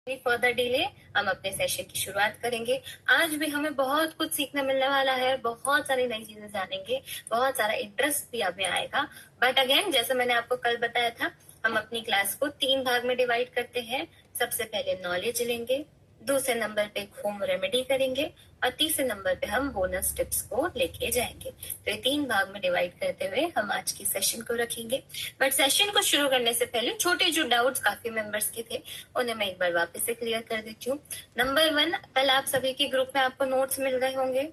Further delay हम अपने session की शुरुआत करेंगे। आज भी हमें बहुत कुछ सीखने मिलने वाला है, बहुत सारी नई चीजें जानेंगे, बहुत सारा इंटरेस्ट भी हमें आएगा। बट अगेन जैसे मैंने आपको कल बताया था, हम अपनी क्लास को 3 भाग में डिवाइड करते हैं। सबसे पहले नॉलेज लेंगे, दूसरे नंबर पे होम रेमेडी करेंगे और तीसरे नंबर पे हम बोनस टिप्स को लेके जाएंगे। तो ये 3 भाग में डिवाइड करते हुए हम आज की सेशन को रखेंगे। बट सेशन को शुरू करने से पहले छोटे जो डाउट्स काफी मेंबर्स के थे उन्हें मैं एक बार वापस से क्लियर कर देती हूँ। नंबर 1, कल आप सभी के ग्रुप में आपको नोट्स मिल गए होंगे।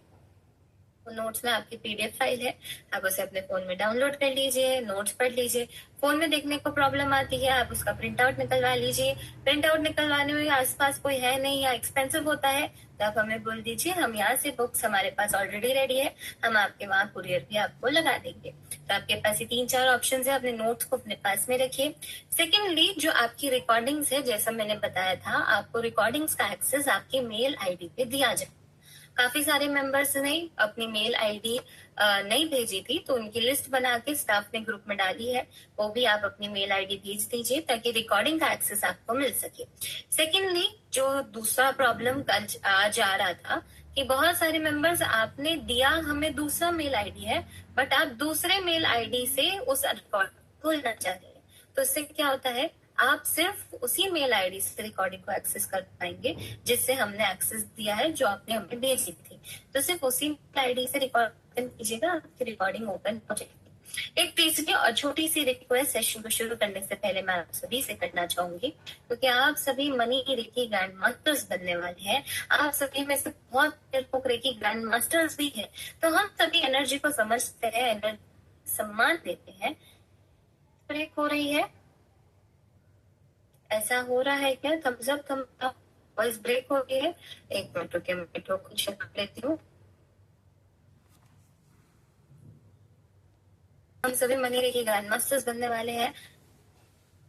नोट्स में आपकी पीडीएफ फाइल है, आप उसे अपने फोन में डाउनलोड कर लीजिए, नोट्स पढ़ लीजिए। फोन में देखने को प्रॉब्लम आती है, आप उसका प्रिंट आउट निकलवा लीजिए। प्रिंट आउट निकलवाने में आसपास कोई है नहीं या एक्सपेंसिव होता है तो आप हमें बोल दीजिए, हम यहाँ से बुक्स हमारे पास ऑलरेडी रेडी है, हम आपके वहाँ कुरियर भी आपको लगा देंगे। तो आपके पास ये 3-4 ऑप्शन है, अपने नोट्स को अपने पास में रखिए। सेकेंडली, जो आपकी रिकॉर्डिंग्स है, जैसा मैंने बताया था, आपको रिकॉर्डिंग्स का एक्सेस आपके मेल आईडी पे दिया जाए। काफी सारे मेंबर्स ने अपनी मेल आईडी नहीं भेजी थी, तो उनकी लिस्ट बना के स्टाफ ने ग्रुप में डाली है, वो भी आप अपनी मेल आईडी भेज दीजिए ताकि रिकॉर्डिंग का एक्सेस आपको मिल सके। सेकेंडली, जो दूसरा प्रॉब्लम कल आज आ रहा था कि बहुत सारे मेंबर्स आपने दिया हमें दूसरा मेल आईडी है, बट आप दूसरे मेल आईडी से उस रिकॉर्ड खोलना चाह रहे हैं। तो इससे क्या होता है, आप सिर्फ उसी मेल आईडी से रिकॉर्डिंग को एक्सेस कर पाएंगे जिससे हमने एक्सेस दिया है, जो आपने हमें भेजी थी। तो सिर्फ उसी मेल आईडी से रिकॉर्डिंग कीजिएगा, आपकी रिकॉर्डिंग ओपन हो जाएगी। एक तीसरी और छोटी सी रिक्वेस्ट सेशन को शुरू करने से पहले मैं आप सभी से करना चाहूंगी, क्योंकि आप सभी मनी रेकी ग्रैंड मास्टर्स बनने वाले हैं। आप सभी में से बहुत लोग रेकी ग्रैंड मास्टर्स भी है, तो हम सभी एनर्जी को समझते हैं, सम्मान देते हैं। ब्रेक हो रही है, ऐसा हो रहा है क्या? थम्स अप, वॉइस ब्रेक हो गई है। एक मिनट रुकिए, मैं को चेक कर लेती हूँ। हम सभी मनी रेकी ग्रैंड मास्टर्स बनने वाले हैं।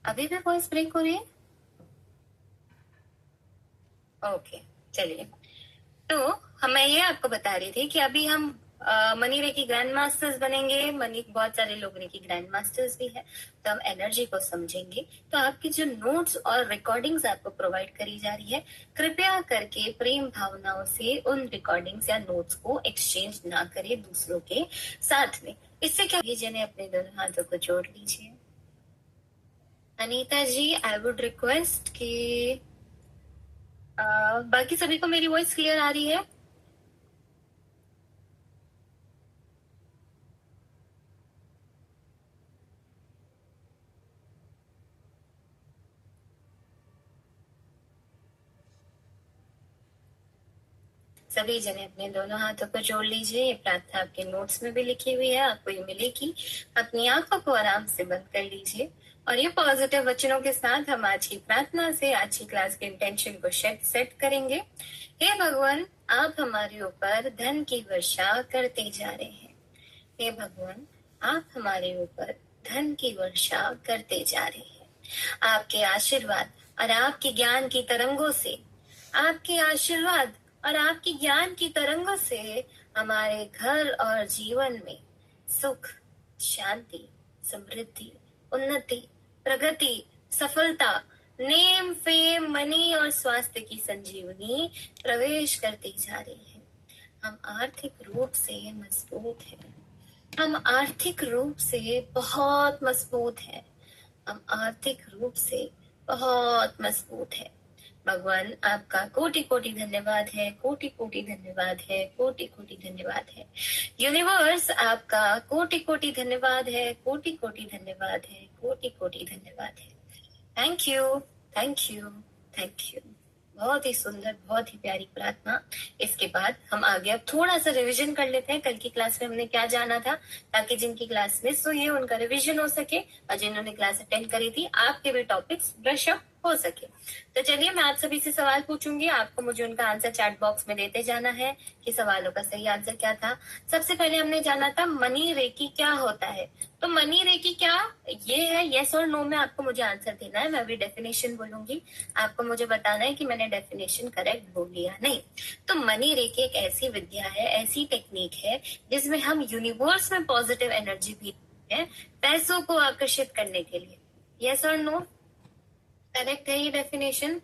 अभी भी वॉइस ब्रेक हो रही है? ओके, चलिए। तो मैं ये आपको बता रही थी कि अभी हम मनी रेकी ग्रैंड मास्टर्स बनेंगे। मनी बहुत सारे लोग रेकी ग्रैंड मास्टर्स भी है, तो हम एनर्जी को समझेंगे। तो आपकी जो नोट्स और रिकॉर्डिंग्स आपको प्रोवाइड करी जा रही है, कृपया करके प्रेम भावनाओं से उन रिकॉर्डिंग्स या नोट्स को एक्सचेंज ना करें दूसरों के साथ में। इससे क्या, जने अपने दोनों हाथों को जोड़ लीजिए। अनीता जी, आई वुड रिक्वेस्ट कि बाकी सभी को मेरी वॉइस क्लियर आ रही है? सभी जने अपने दोनों हाथों को जोड़ लीजिए। ये प्रार्थना आपके नोट्स में भी लिखी हुई है, आपको ये मिलेगी। अपनी आंखों को आराम से बंद कर लीजिए और ये पॉजिटिव वचनों के साथ हम आज की प्रार्थना से आज की क्लास के इंटेंशन को सेट करेंगे। हे भगवान, आप हमारे ऊपर धन की वर्षा करते जा रहे हैं। हे भगवान, आप हमारे ऊपर धन की वर्षा करते जा रहे हैं। आपके आशीर्वाद और आपके ज्ञान की तरंगों से, आपके आशीर्वाद और आपकी ज्ञान की तरंगों से हमारे घर और जीवन में सुख, शांति, समृद्धि, उन्नति, प्रगति, सफलता, नेम, फेम, मनी और स्वास्थ्य की संजीवनी प्रवेश करती जा रही है। हम आर्थिक रूप से मजबूत हैं। हम आर्थिक रूप से बहुत मजबूत हैं। हम आर्थिक रूप से बहुत मजबूत है। भगवान, आपका कोटि कोटि धन्यवाद है, कोटि कोटि धन्यवाद है, कोटि कोटि धन्यवाद है। यूनिवर्स, आपका कोटि कोटि धन्यवाद है, कोटि कोटि धन्यवाद है, कोटि कोटि धन्यवाद है। Thank you, thank you, thank you. बहुत ही सुंदर, बहुत ही प्यारी प्रार्थना। इसके बाद हम आगे अब थोड़ा सा रिवीजन कर लेते हैं, कल की क्लास में हमने क्या जाना था, ताकि जिनकी क्लास मिस हुई है उनका रिवीजन हो सके और जिन्होंने क्लास अटेंड करी थी आपके भी टॉपिक्स ब्रश अप हो सके। तो चलिए, मैं आप सभी से सवाल पूछूंगी, आपको मुझे उनका आंसर चैट बॉक्स में देते जाना है कि सवालों का सही आंसर क्या था। सबसे पहले हमने जाना था मनी रेकी क्या होता है। तो मनी रेकी क्या ये है, यस और नो में आपको मुझे आंसर देना है। मैं अभी डेफिनेशन बोलूंगी, आपको मुझे बताना है कि मैंने डेफिनेशन करेक्ट बोली या नहीं। तो मनी रेकी एक ऐसी विद्या है, ऐसी टेक्निक है जिसमें हम यूनिवर्स में पॉजिटिव एनर्जी भी है पैसों को आकर्षित करने के लिए। यस और नो, करेक्ट है ये डेफिनेशन?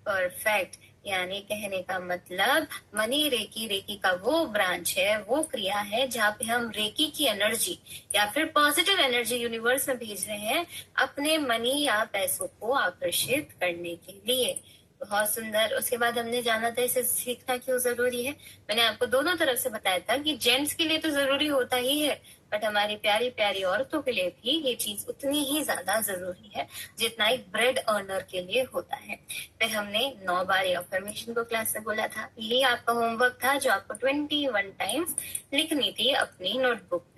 परफेक्ट। यानी कहने का मतलब मनी रेकी, रेकी का वो ब्रांच है, वो क्रिया है जहाँ पे हम रेकी की एनर्जी या फिर पॉजिटिव एनर्जी यूनिवर्स में भेज रहे हैं अपने मनी या पैसों को आकर्षित करने के लिए। बहुत सुंदर। उसके बाद हमने जाना था इसे सीखना क्यों जरूरी है। मैंने आपको दोनों तरफ से बताया था कि जेंट्स के लिए तो जरूरी होता ही है, बट हमारी प्यारी प्यारी औरतों के लिए भी ये चीज उतनी ही ज्यादा जरूरी है जितना एक ब्रेड अर्नर के लिए होता है। फिर हमने 9 बार अफर्मेशन को क्लास में बोला था। ये आपका होमवर्क था जो आपको 21 टाइम्स लिखनी थी अपनी नोटबुक में।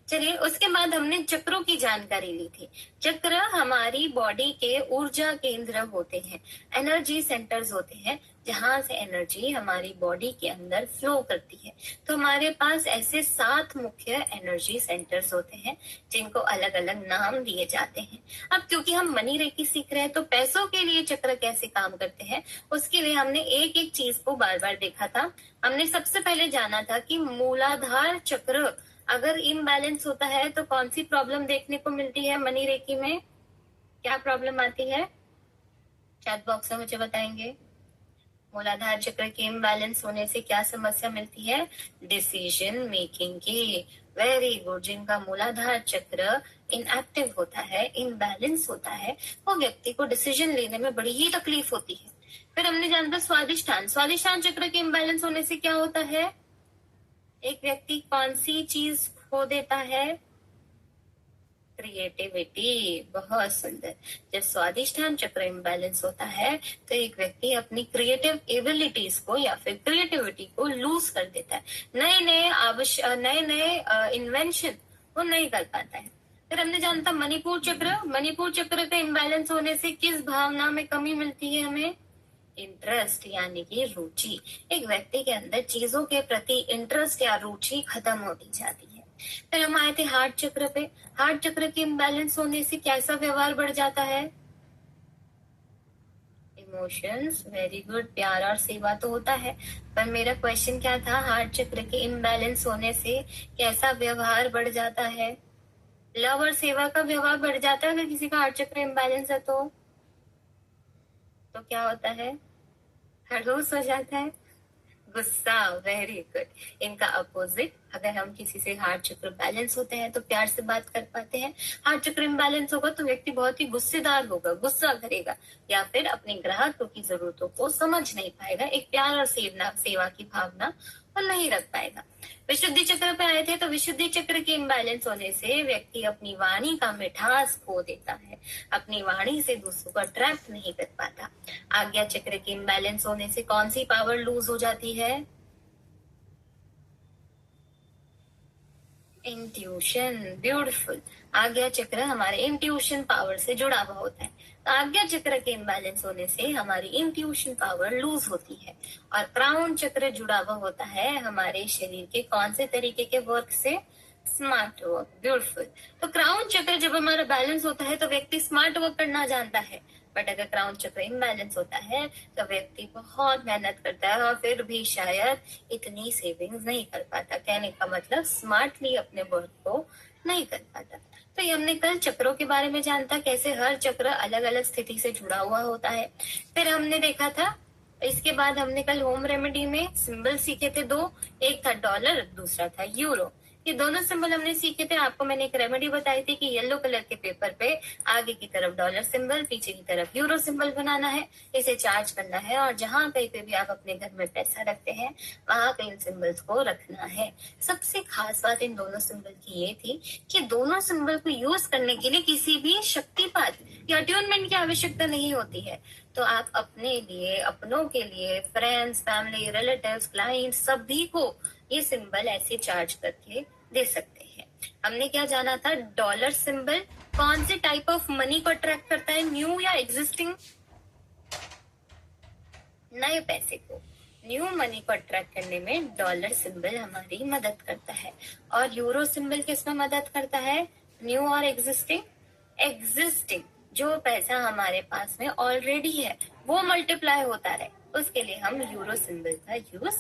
चलिए, उसके बाद हमने चक्रों की जानकारी ली थी। चक्र हमारी बॉडी के ऊर्जा केंद्र होते हैं, एनर्जी सेंटर्स होते हैं, जहां से एनर्जी हमारी बॉडी के अंदर फ्लो करती है। तो हमारे पास ऐसे 7 मुख्य एनर्जी सेंटर्स होते हैं जिनको अलग अलग नाम दिए जाते हैं। अब क्योंकि हम मनी रेकी सीख रहे हैं तो पैसों के लिए चक्र कैसे काम करते हैं उसके लिए हमने एक एक चीज को बार बार देखा था। हमने सबसे पहले जाना था कि मूलाधार चक्र अगर इम्बैलेंस होता है तो कौन सी प्रॉब्लम देखने को मिलती है मनी रेकी में, क्या प्रॉब्लम आती है, चैट बॉक्स में मुझे बताएंगे। मूलाधार चक्र के इम्बैलेंस होने से क्या समस्या मिलती है, डिसीजन मेकिंग की। Very good. जिनका मूलाधार चक्र इनएक्टिव होता है, इम्बैलेंस होता है, वो व्यक्ति को डिसीजन लेने में बड़ी ही तकलीफ होती है। फिर हमने जाना स्वादिष्ठान। स्वादिष्ठान चक्र के इम्बैलेंस होने से क्या होता है, एक व्यक्ति कौन सी चीज खो देता है, क्रिएटिविटी। बहुत सुंदर। जब स्वादिष्ठान चक्र इम्बैलेंस होता है तो एक व्यक्ति अपनी क्रिएटिव एबिलिटीज को या फिर क्रिएटिविटी को लूज कर देता है। नए नए इन्वेंशन वो नहीं कर पाता है। फिर हमने जाना था मणिपुर चक्र। मणिपुर चक्र का इम्बैलेंस होने से किस भावना में कमी मिलती है हमें, इंटरेस्ट यानी कि रुचि। एक व्यक्ति के अंदर चीजों के प्रति इंटरेस्ट या रुचि खत्म होती जाती है। फिर हम आए थे हार्ट चक्र पे। हार्ट चक्र के इम्बैलेंस होने से कैसा व्यवहार बढ़ जाता है, इमोशंस। Very good. प्यार और सेवा तो होता है, पर मेरा क्वेश्चन क्या था, हार्ट चक्र के इम्बैलेंस होने से कैसा व्यवहार बढ़ जाता है, लव और सेवा का व्यवहार बढ़ जाता है अगर किसी का हार्ट चक्र इम्बैलेंस है तो क्या होता है, खड़ूस हो जाता है, गुस्सा। Very good. इनका अपोजिट, अगर हम किसी से हार्ट चक्र बैलेंस होते हैं तो प्यार से बात कर पाते हैं। हार्ट चक्र इम्बैलेंस होगा तो व्यक्ति बहुत ही गुस्सेदार होगा, गुस्सा करेगा या फिर अपने ग्राहकों की जरूरतों को समझ नहीं पाएगा, एक प्यार और सेवा की भावना और नहीं रख पाएगा। विशुद्धि चक्र पे आए थे तो विशुद्धि चक्र के इम्बैलेंस होने से व्यक्ति अपनी वाणी का मिठास खो देता है, अपनी वाणी से दूसरों को अट्रैक्ट नहीं कर पाता। आज्ञा चक्र के इम्बैलेंस होने से कौन सी पावर लूज हो जाती है, इंट्यूशन। ब्यूटीफुल। आज्ञा चक्र हमारे इंट्यूशन पावर से जुड़ा हुआ होता है। तो आज्ञा चक्र के इम्बैलेंस होने से हमारी इंट्यूशन पावर लूज होती है। और क्राउन चक्र जुड़ा हुआ होता है हमारे शरीर के कौन से तरीके के वर्क से, स्मार्ट वर्क। ब्यूटीफुल। तो क्राउन चक्र जब हमारा बैलेंस होता है तो व्यक्ति स्मार्ट वर्क करना जानता है, बट अगर क्राउन चक्र इम्बैलेंस होता है तो व्यक्ति बहुत मेहनत करता है और फिर भी शायद इतनी सेविंग्स नहीं कर पाता। कहने का मतलब स्मार्टली अपने वर्क को नहीं कर पाता। तो ये हमने कल चक्रों के बारे में जानता, कैसे हर चक्र अलग अलग स्थिति से जुड़ा हुआ होता है। फिर हमने देखा था, इसके बाद हमने कल होम रेमेडी में सिंबल सीखे थे 2, एक था डॉलर, दूसरा था यूरो। ये दोनों सिंबल हमने सीखे थे। आपको मैंने एक रेमेडी बताई थी कि येलो कलर के पेपर पे आगे की तरफ डॉलर सिंबल, पीछे की तरफ यूरो सिंबल बनाना है, इसे चार्ज करना है और जहां कहीं पे भी आप अपने घर में पैसा रखते हैं वहां पे इन सिंबल्स को रखना है। सबसे खास बात इन दोनों सिंबल की ये थी कि दोनों सिंबल को यूज करने के लिए किसी भी शक्तिपात या अट्यूनमेंट की आवश्यकता नहीं होती है। तो आप अपने लिए, अपनों के लिए, फ्रेंड्स, फैमिली, रिलेटिव्स, क्लाइंट्स, सभी को ये सिंबल ऐसे चार्ज करके दे सकते हैं। हमने क्या जाना था, डॉलर सिंबल कौन से टाइप ऑफ मनी को अट्रैक्ट करता है, न्यू या एग्जिस्टिंग, नए पैसे को। न्यू मनी को अट्रैक्ट करने में डॉलर सिंबल हमारी मदद करता है। और यूरो सिंबल किसमें मदद करता है, न्यू और एग्जिस्टिंग। एग्जिस्टिंग, जो पैसा हमारे पास में ऑलरेडी है वो मल्टीप्लाई होता रहे, उसके लिए हम यूरो सिंबल का यूज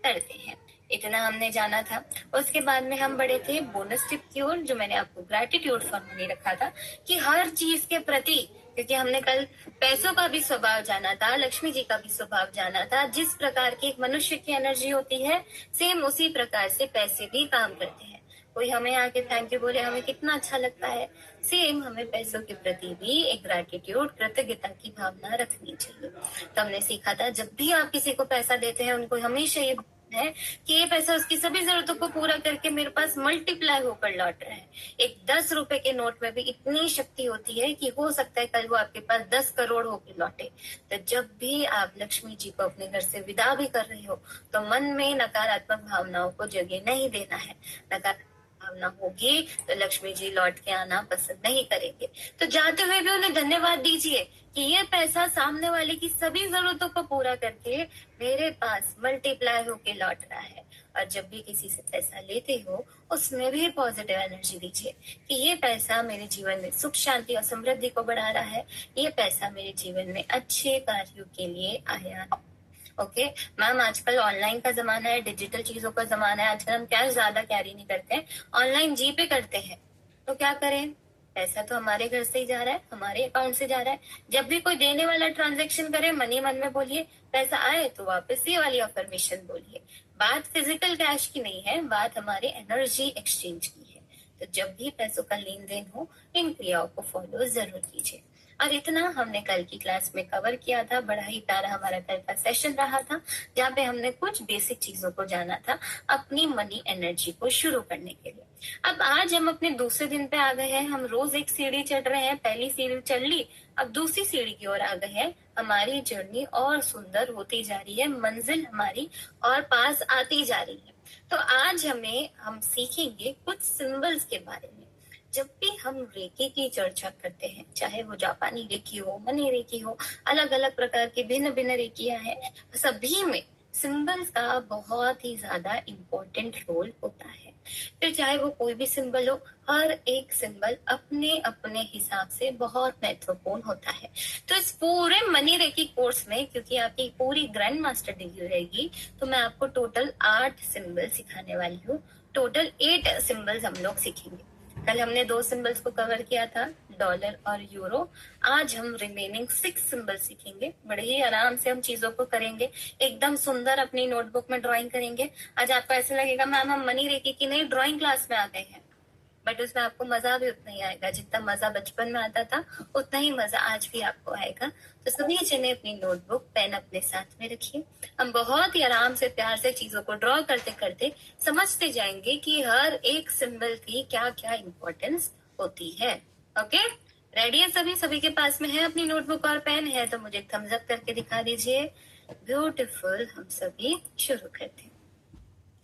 करते हैं। इतना हमने जाना था। उसके बाद में हम बढ़े थे बोनस टिप की ओर, जो मैंने आपको ग्रैटिट्यूड फॉर्म में रखा था कि हर चीज के प्रति क्योंकि हमने कल पैसों का भी स्वभाव जाना था, लक्ष्मी जी का भी स्वभाव जाना था। जिस प्रकार की एक मनुष्य की एनर्जी होती है, सेम उसी प्रकार से पैसे भी काम करते हैं। कोई हमें आके थैंक यू बोले, हमें कितना अच्छा लगता है। सेम हमें पैसों के प्रति भी एक ग्रेटिट्यूड, कृतज्ञता की भावना रखनी चाहिए। तो हमने सीखा था, जब भी आप किसी को पैसा देते हैं, उनको हमेशा ये है कि ये पैसा उसकी सभी जरूरतों को पूरा करके मेरे पास मल्टीप्लाई होकर लौट रहा है। एक 10 रुपए के नोट में भी इतनी शक्ति होती है कि हो सकता है कल वो आपके पास 10 करोड़ होकर लौटे। तो जब भी आप लक्ष्मी जी को अपने घर से विदा भी कर रहे हो, तो मन में नकारात्मक भावनाओं को जगह नहीं देना है। नकारात्मक भावना होगी तो लक्ष्मी जी लौट के आना पसंद नहीं करेंगे। तो जाते हुए भी उन्हें धन्यवाद दीजिए कि ये पैसा सामने वाले की सभी जरूरतों को पूरा करके मेरे पास मल्टीप्लाई होके लौट रहा है। और जब भी किसी से पैसा लेते हो, उसमें भी पॉजिटिव एनर्जी दीजिए कि ये पैसा मेरे जीवन में सुख, शांति और समृद्धि को बढ़ा रहा है। ये पैसा मेरे जीवन में अच्छे कार्यों के लिए आया है। ओके मैम, आजकल ऑनलाइन का जमाना है, डिजिटल चीजों का जमाना है। आजकल हम कैश ज्यादा कैरी नहीं करते हैं, ऑनलाइन जीपे करते हैं। तो क्या करें, पैसा तो हमारे घर से ही जा रहा है, हमारे अकाउंट से जा रहा है। जब भी कोई देने वाला ट्रांजेक्शन करे, मनी मन में बोलिए पैसा आए तो वापस ये वाली अफर्मेशन बोलिए। बात फिजिकल कैश की नहीं है, बात हमारे एनर्जी एक्सचेंज की है। तो जब भी पैसों का लेन देन हो, इन क्रियाओं को फॉलो जरूर कीजिए। और इतना हमने कल की क्लास में कवर किया था। बड़ा ही प्यारा हमारा कल का सेशन रहा था, जहाँ पे हमने कुछ बेसिक चीजों को जाना था अपनी मनी एनर्जी को शुरू करने के लिए। अब आज हम अपने दूसरे दिन पे आ गए हैं। हम रोज एक सीढ़ी चढ़ रहे हैं। पहली सीढ़ी चढ़ ली, अब दूसरी सीढ़ी की ओर आ गए हैं। हमारी जर्नी और सुंदर होती जा रही है, मंजिल हमारी और पास आती जा रही है। तो आज हम सीखेंगे कुछ सिंबल्स के बारे में। जब भी हम रेकी की चर्चा करते हैं, चाहे वो जापानी रेकी हो, मनी रेकी हो, अलग अलग प्रकार की भिन्न भिन्न रेकियां हैं, सभी में सिंबल्स का बहुत ही ज्यादा इम्पोर्टेंट रोल होता है। फिर चाहे वो कोई भी सिंबल हो, हर एक सिंबल अपने अपने हिसाब से बहुत महत्वपूर्ण होता है। तो इस पूरे मनी रेकी कोर्स में, क्योंकि आपकी पूरी ग्रैंड मास्टर डिग्री रहेगी, तो मैं आपको टोटल 8 सिंबल सिखाने वाली हूँ। टोटल 8 सिंबल्स हम लोग सीखेंगे। कल हमने 2 सिंबल्स को कवर किया था, डॉलर और यूरो। आज हम रिमेनिंग 6 सिंबल सीखेंगे। बड़े ही आराम से हम चीजों को करेंगे, एकदम सुंदर अपनी नोटबुक में ड्राइंग करेंगे। आज आपको ऐसा लगेगा मैम हम मनी रेकी की नहीं ड्राइंग क्लास में आ गए हैं, बट उसमें आपको मजा भी उतना ही आएगा। जितना मजा बचपन में आता था, उतना ही मजा आज भी आपको आएगा। तो सभी जने अपनी नोटबुक, पेन अपने साथ में रखिए। हम बहुत ही आराम से, प्यार से चीजों को ड्रॉ करते करते समझते जाएंगे कि हर एक सिंबल की क्या क्या इंपॉर्टेंस होती है। ओके, रेडी है सभी? सभी के पास में है अपनी नोटबुक और पेन? है तो मुझे थम्स अप करके दिखा दीजिए। ब्यूटीफुल, हम सभी शुरू करते हैं।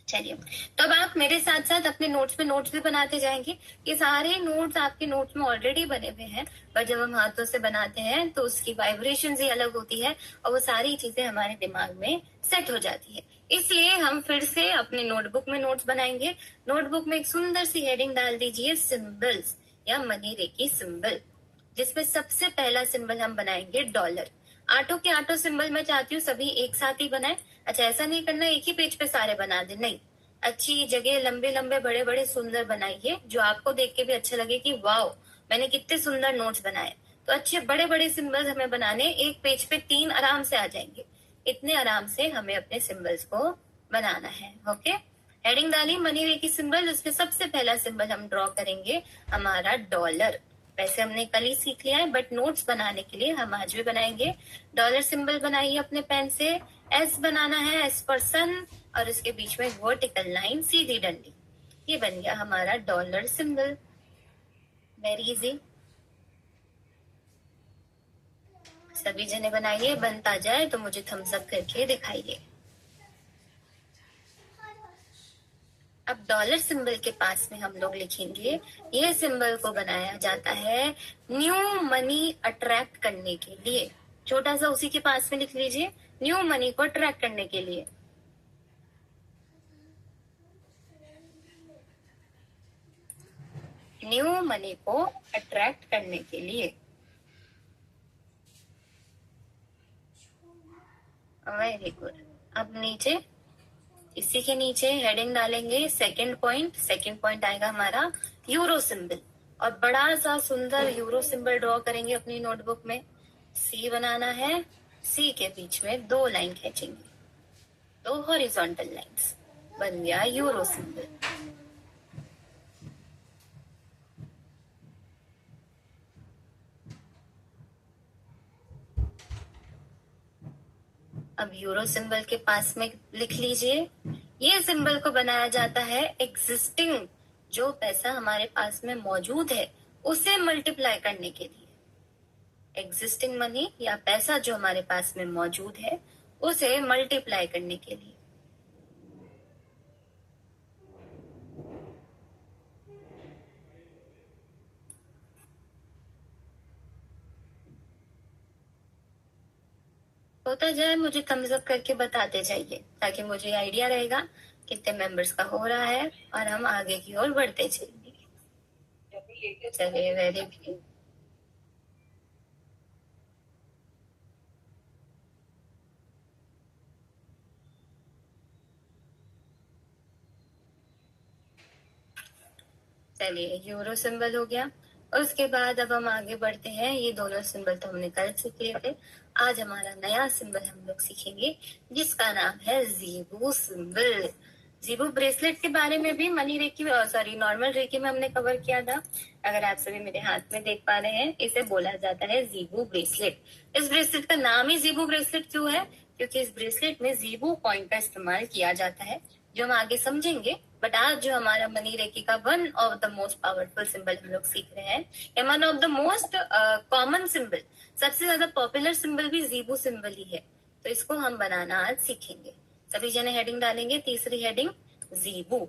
चलिए, तो अब आप मेरे साथ साथ अपने नोट्स में नोट्स भी बनाते जाएंगे। ये सारे नोट्स आपके नोट्स में ऑलरेडी बने हुए हैं, पर जब हम हाथों से बनाते हैं तो उसकी वाइब्रेशन ही अलग होती है और वो सारी चीजें हमारे दिमाग में सेट हो जाती है। इसलिए हम फिर से अपने नोटबुक में नोट्स बनाएंगे। नोटबुक में एक सुंदर सी हेडिंग डाल दीजिए, सिंबल्स या मनी रेकी सिंबल, जिसमें सबसे पहला सिंबल हम बनाएंगे डॉलर। आठों के आठों सिंबल मैं चाहती हूँ सभी एक साथ ही बनाए। अच्छा, ऐसा नहीं करना एक ही पेज पे सारे बना दे, नहीं। अच्छी जगह लंबे लंबे बड़े बड़े सुंदर बनाइए, जो आपको देख के भी अच्छा लगे कि वाओ मैंने कितने सुंदर नोट्स बनाए। तो अच्छे बड़े बड़े सिंबल्स हमें बनाने, एक पेज पे 3 आराम से आ जाएंगे। इतने आराम से हमें अपने सिंबल्स को बनाना है। ओके, हेडिंग डाली मनी वे की सिंबल, उसमें सबसे पहला सिंबल हम ड्रॉ करेंगे हमारा डॉलर। वैसे हमने कल ही सीख लिया है, बट नोट्स बनाने के लिए हम आज भी बनाएंगे। डॉलर सिंबल बनाइए अपने पेन से। एस बनाना है, एस फॉर सन, और इसके बीच में वर्टिकल लाइन, सीधी डंडी। ये बन गया हमारा डॉलर सिंबल। वेरी इजी, सभी जने बनाइए। बनता जाए तो मुझे थम्स अप करके दिखाइए। अब डॉलर सिंबल के पास में हम लोग लिखेंगे, ये सिंबल को बनाया जाता है न्यू मनी अट्रैक्ट करने के लिए। छोटा सा उसी के पास में लिख लीजिए, न्यू मनी को अट्रैक्ट करने के लिए। न्यू मनी को अट्रैक्ट करने के लिए। Very good. अब नीचे, इसी के नीचे हेडिंग डालेंगे सेकंड पॉइंट। सेकंड पॉइंट आएगा हमारा यूरो सिंबल। और बड़ा सा सुंदर यूरो सिंबल ड्रॉ करेंगे अपनी नोटबुक में। सी बनाना है, सी के बीच में 2 लाइन खींचेंगे, 2 हॉरिजॉन्टल लाइंस, बन गया यूरो सिंबल। अब यूरो सिंबल के पास में लिख लीजिए, ये सिंबल को बनाया जाता है एग्जिस्टिंग, जो पैसा हमारे पास में मौजूद है उसे मल्टीप्लाई करने के लिए। एग्जिस्टिंग मनी या पैसा जो हमारे पास में मौजूद है उसे मल्टीप्लाई करने के लिए। होता जाए मुझे थम्स अप करके बताते जाइए, ताकि मुझे आइडिया रहेगा कितने मेंबर्स का हो रहा है और हम आगे की ओर बढ़ते चलेंगे। चलिए, वेरी गुड। चलिए, यूरो सिंबल हो गया। और उसके बाद अब हम आगे बढ़ते हैं। ये दोनों सिंबल तो हमने कल सीख लिए थे। आज हमारा नया सिंबल हम लोग सीखेंगे जिसका नाम है ज़ीबू सिंबल। ज़ीबू ब्रेसलेट के बारे में भी money reiki sorry normal reiki में हमने कवर किया था। अगर आप सभी मेरे हाथ में देख पा रहे हैं, इसे बोला जाता है ज़ीबू ब्रेसलेट। इस ब्रेसलेट का नाम ही ज़ीबू ब्रेसलेट क्यों है? क्योंकि इस ब्रेसलेट में ज़ीबू कॉइन का इस्तेमाल किया जाता है, जो हम आगे समझेंगे। बट आज जो हमारा मनी रेकी का one of the most powerful symbol हम लोग सीख रहे हैं, या one of the most common symbol, सबसे ज्यादा पॉपुलर सिंबल भी ज़ीबू सिंबल ही है। तो इसको हम बनाना आज सीखेंगे। सभी जने हेडिंग डालेंगे। तीसरी हेडिंग ज़ीबू।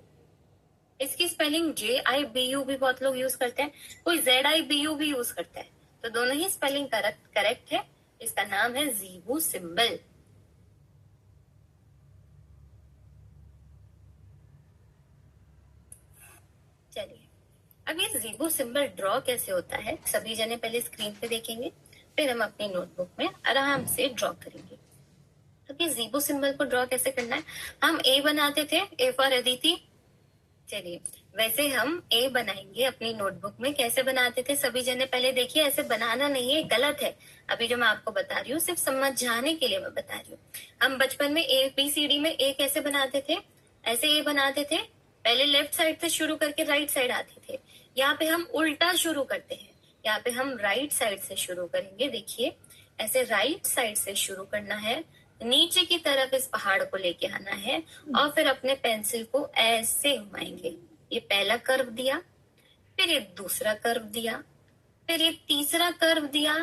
इसकी स्पेलिंग JIBU भी बहुत लोग यूज करते हैं, कोई ZIBU भी यूज करता है, तो दोनों ही स्पेलिंग करेक्ट है। इसका नाम है ज़ीबू सिंबल। चलिए, अब ये ज़ीबू सिंबल ड्रॉ कैसे होता है, सभी जने पहले स्क्रीन पे देखेंगे, फिर हम अपनी नोटबुक में आराम से ड्रॉ करेंगे। अब ये ज़ीबू सिंबल को ड्रॉ कैसे करना है? हम ए बनाते थे, ए फॉर अदिति। चलिए, वैसे हम ए बनाएंगे अपनी नोटबुक में। कैसे बनाते थे सभी जने पहले देखिए। ऐसे बनाना नहीं है, गलत है। अभी जो मैं आपको बता रही हूँ सिर्फ समझाने के लिए मैं बता रही हूँ। हम बचपन में ABCD में ए कैसे बनाते थे? ऐसे ए बनाते थे, पहले लेफ्ट साइड से शुरू करके राइट साइड आते थे। यहाँ पे हम उल्टा शुरू करते हैं, यहाँ पे हम राइट साइड से शुरू करेंगे। देखिए, ऐसे राइट साइड से शुरू करना है, नीचे की तरफ इस पहाड़ को लेके आना है और फिर अपने पेंसिल को ऐसे घुमाएंगे। ये पहला कर्व दिया, फिर ये दूसरा कर्व दिया, फिर ये तीसरा कर्व दिया,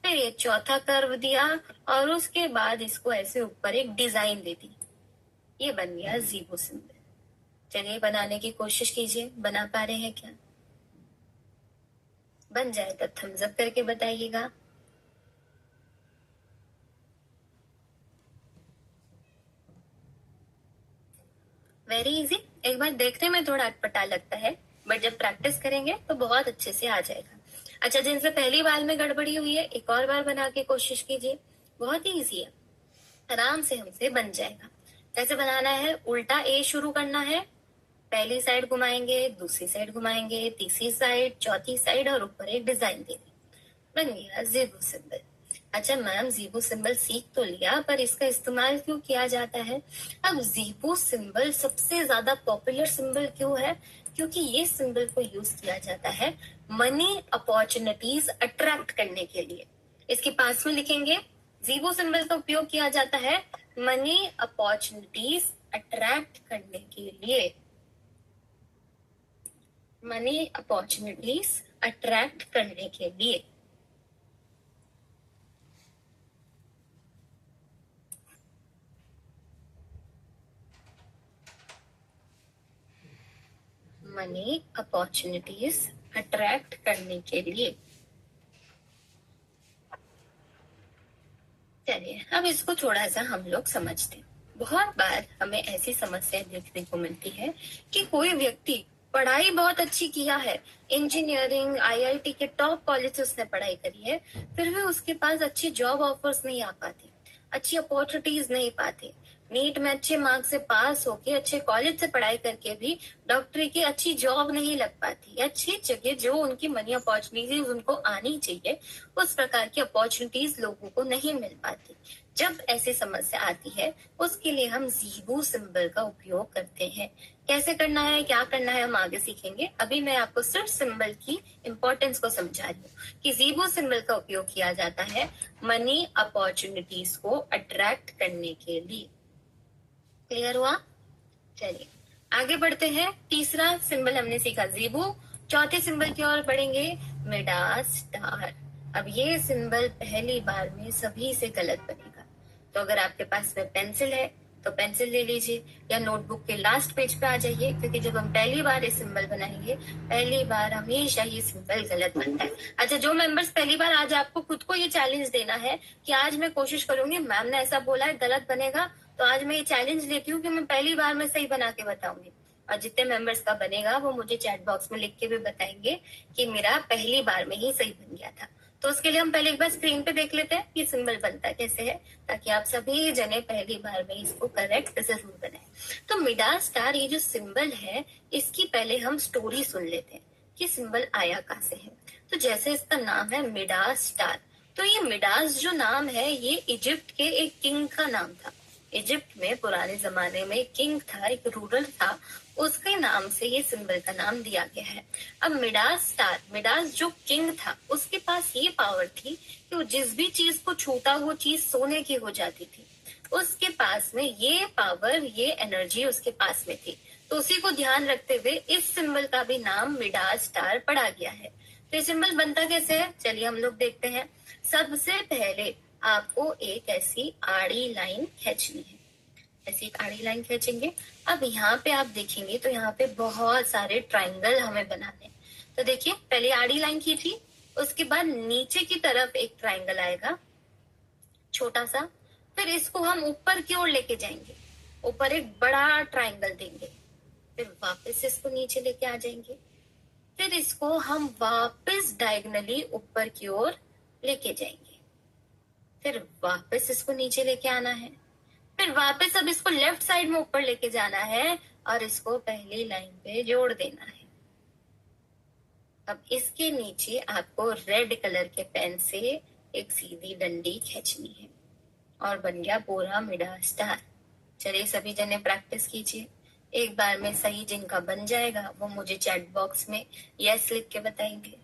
फिर ये चौथा कर्व दिया और उसके बाद इसको ऐसे ऊपर एक डिजाइन दे दी। ये बन गया ज़ीबू सिंबल। चलिए, बनाने की कोशिश कीजिए। बना पा रहे हैं क्या? बन जाए तो थम्स अप करके बताइएगा। Very easy. एक बार देखने में थोड़ा अटपटा लगता है, बट जब प्रैक्टिस करेंगे तो बहुत अच्छे से आ जाएगा। अच्छा, जिनसे पहली बार में गड़बड़ी हुई है, एक और बार बना के कोशिश कीजिए। बहुत ही इजी है, आराम से हमसे बन जाएगा। कैसे बनाना है? उल्टा ए शुरू करना है, पहली साइड घुमाएंगे, दूसरी साइड घुमाएंगे, तीसरी साइड, चौथी साइड और ऊपर एक डिजाइन देंगे। बन गया ज़ीबू सिंबल। अच्छा मैम, ज़ीबू सिंबल सीख तो लिया, पर इसका इस्तेमाल क्यों किया जाता है? अब ज़ीबू सिंबल सबसे ज्यादा पॉपुलर सिंबल क्यों है? क्योंकि ये सिंबल को यूज किया जाता है मनी अपॉर्चुनिटीज अट्रैक्ट करने के लिए। इसके पास में लिखेंगे, ज़ीबू सिंबल का उपयोग किया जाता है मनी अपॉर्चुनिटीज अट्रैक्ट करने के लिए। मनी अपॉर्चुनिटीज अट्रैक्ट करने के लिए। मनी अपॉर्चुनिटीज अट्रैक्ट करने के लिए। चलिए, अब इसको थोड़ा सा हम लोग समझते हैं। बहुत बार हमें ऐसी समस्या देखने को मिलती है कि कोई व्यक्ति पढ़ाई बहुत अच्छी किया है, इंजीनियरिंग IIT के टॉप कॉलेज से उसने पढ़ाई करी है, फिर भी उसके पास अच्छी जॉब ऑफर्स नहीं आ पाती, अच्छी अपॉर्चुनिटीज नहीं पाते। नीट में अच्छे मार्क्स से पास होके अच्छे कॉलेज से पढ़ाई करके भी डॉक्टरी की अच्छी जॉब नहीं लग पाती, अच्छी जगह जो उनकी मनी अपॉर्चुनिटीज उनको आनी चाहिए उस प्रकार की अपॉर्चुनिटीज लोगों को नहीं मिल पाती। जब ऐसी समस्या आती है उसके लिए हम ज़ीरो सिंबल का उपयोग करते हैं। कैसे करना है, क्या करना है, हम आगे सीखेंगे। अभी मैं आपको सिर्फ सिंबल की इंपॉर्टेंस को समझा रही हूँ कि ज़ीरो सिंबल का उपयोग किया जाता है मनी अपॉर्चुनिटीज को अट्रैक्ट करने के लिए। क्लियर हुआ? चलिए आगे बढ़ते हैं। तीसरा सिंबल हमने सीखा ज़ीबो। चौथे सिंबल की ओर बढ़ेंगे, मिडास स्टार। अब ये सिंबल पहली बार में सभी से गलत बनेगा, तो अगर आपके पास में पेंसिल है तो पेंसिल ले लीजिए या नोटबुक के लास्ट पेज पे आ जाइए, क्योंकि जब हम पहली बार ये सिंबल बनाएंगे पहली बार हमेशा ये सिंबल गलत बनता है। अच्छा, जो मेंबर्स पहली बार, आज आपको खुद को ये चैलेंज देना है कि आज मैं कोशिश करूंगी, मैम ने ऐसा बोला है गलत बनेगा, तो आज मैं ये चैलेंज लेती हूँ कि मैं पहली बार में सही बना के बताऊंगी। और जितने मेंबर्स का बनेगा वो मुझे चैट बॉक्स में लिख के भी बताएंगे कि मेरा पहली बार में ही सही बन गया था। तो उसके लिए हम पहले एक बार स्क्रीन पे देख लेते हैं कि सिंबल बनता कैसे है, ताकि आप सभी जने पहली बार में इसको करेक्ट जरूर बनाए। तो मिडास स्टार ये जो सिंबल है इसकी पहले हम स्टोरी सुन लेते हैं कि सिंबल आया कहाँ से है। तो जैसे इसका नाम है मिडास स्टार, तो ये मिडास जो नाम है ये इजिप्ट के एक किंग का नाम था। इजिप्ट में पुराने जमाने में किंग था, एक रूलर था, उसके नाम से ये सिंबल का नाम दिया गया है। अब मिडास स्टार, मिडास जो किंग था उसके पास ये पावर थी कि वो जिस भी चीज को छूता वो चीज सोने की हो जाती थी। उसके पास में ये पावर, ये एनर्जी उसके पास में थी। तो उसी को ध्यान रखते हुए इस सिंबल का भी नाम मिडास स्टार पड़ा गया है। तो ये सिंबल बनता कैसे है, चलिए हम लोग देखते हैं। सबसे पहले आपको एक ऐसी आड़ी लाइन खींचनी है, ऐसी एक आड़ी लाइन खींचेंगे। अब यहाँ पे आप देखेंगे तो यहाँ पे बहुत सारे ट्राइंगल हमें बनाने हैं। तो देखिए पहले आड़ी लाइन खींची, उसके बाद नीचे की तरफ एक ट्राइंगल आएगा छोटा सा, फिर इसको हम ऊपर की ओर लेके जाएंगे, ऊपर एक बड़ा ट्राइंगल देंगे, फिर वापस इसको नीचे लेके आ जाएंगे, फिर इसको हम वापस डायगनली ऊपर की ओर लेके जाएंगे, फिर वापस इसको नीचे लेके आना है, फिर वापस अब इसको लेफ्ट साइड में ऊपर लेके जाना है और इसको पहली लाइन पे जोड़ देना है। अब इसके नीचे आपको रेड कलर के पेन से एक सीधी डंडी खींचनी है और बन गया पूरा मिडा स्टार। चलिए सभी जने प्रैक्टिस कीजिए, एक बार में सही जिनका बन जाएगा वो मुझे चैट बॉक्स में यस लिख के बताएंगे।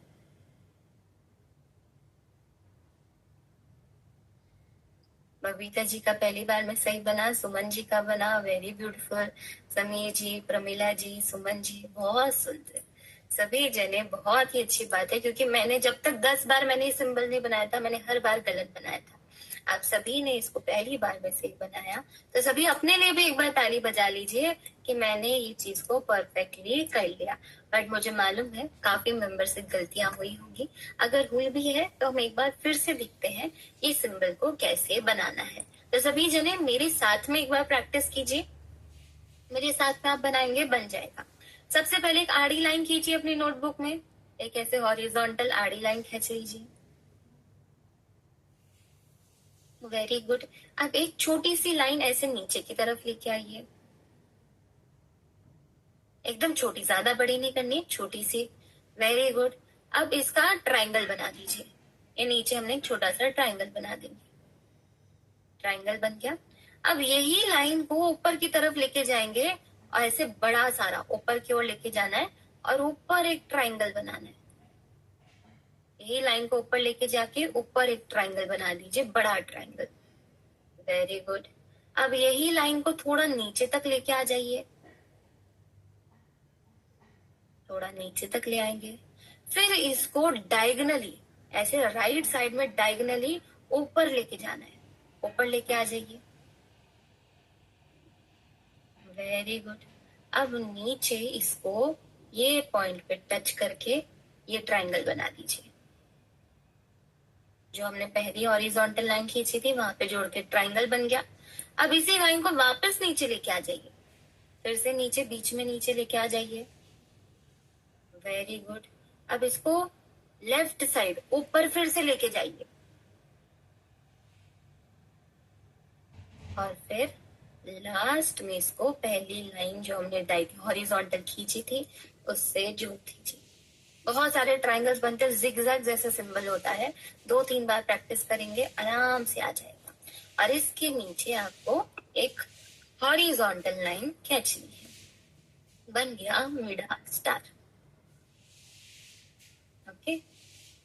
बबीता जी का पहली बार में सही बना, सुमन जी का बना, वेरी ब्यूटीफुल। समीर जी, प्रमिला जी, सुमन जी, बहुत सुंदर सभी जने, बहुत ही अच्छी बात है, क्योंकि मैंने जब तक 10 बार मैंने सिंबल नहीं बनाया था मैंने हर बार गलत बनाया था। आप सभी ने इसको पहली बार में सही बनाया, तो सभी अपने लिए भी एक बार ताली बजा लीजिए कि मैंने ये चीज को परफेक्टली कर लिया। बट मुझे मालूम है काफी मेंबर से गलतियां हुई होंगी, अगर हुई भी है तो हम एक बार फिर से देखते हैं ये सिंबल को कैसे बनाना है। तो सभी जने मेरे साथ में एक बार प्रैक्टिस कीजिए, मेरे साथ में आप बनाएंगे बन जाएगा। सबसे पहले एक आड़ी लाइन खींचिए अपनी नोटबुक में, एक ऐसे हॉरिजॉन्टल आड़ी लाइन खींच लीजिए। Very good. अब एक छोटी सी लाइन ऐसे नीचे की तरफ लेके आइए, एकदम छोटी, ज्यादा बड़ी नहीं करनी, छोटी सी। Very good. अब इसका ट्राइंगल बना दीजिए, ये नीचे हमने एक छोटा सा ट्राइंगल बना देंगे, ट्राइंगल बन गया। अब यही लाइन को ऊपर की तरफ लेके जाएंगे और ऐसे बड़ा सारा ऊपर की ओर लेके जाना है और ऊपर एक ट्राइंगल बनाना है। यही लाइन को ऊपर लेके जाके ऊपर एक ट्राइंगल बना दीजिए, बड़ा ट्राइंगल। Very good. अब यही लाइन को थोड़ा नीचे तक लेके आ जाइए, थोड़ा नीचे तक ले आएंगे, फिर इसको डायगनली ऐसे राइट साइड में डायगनली ऊपर लेके जाना है, ऊपर लेके आ जाइए। Very good. अब नीचे इसको ये पॉइंट पे टच करके ये ट्राइंगल बना दीजिए, जो हमने पहली हॉरिजॉन्टल लाइन खींची थी वहां पे जोड़ के ट्राइंगल बन गया। अब इसी लाइन को वापस नीचे लेके आ जाइए, फिर से नीचे, बीच में नीचे लेके आ जाइए। Very good. अब इसको लेफ्ट साइड ऊपर फिर से लेके जाइए और फिर लास्ट में इसको पहली लाइन जो हमने हॉरिजॉन्टल खींची थी उससे जोड़ दीजिए। बहुत सारे ट्रायंगल्स बनते हैं, जिगजैग जैसे सिंबल होता है, 2-3 बार प्रैक्टिस करेंगे आराम से आ जाएगा। और इसके नीचे आपको एक हॉरिजॉन्टल लाइन खींचनी है। बन गया मिडा स्टार। ओके,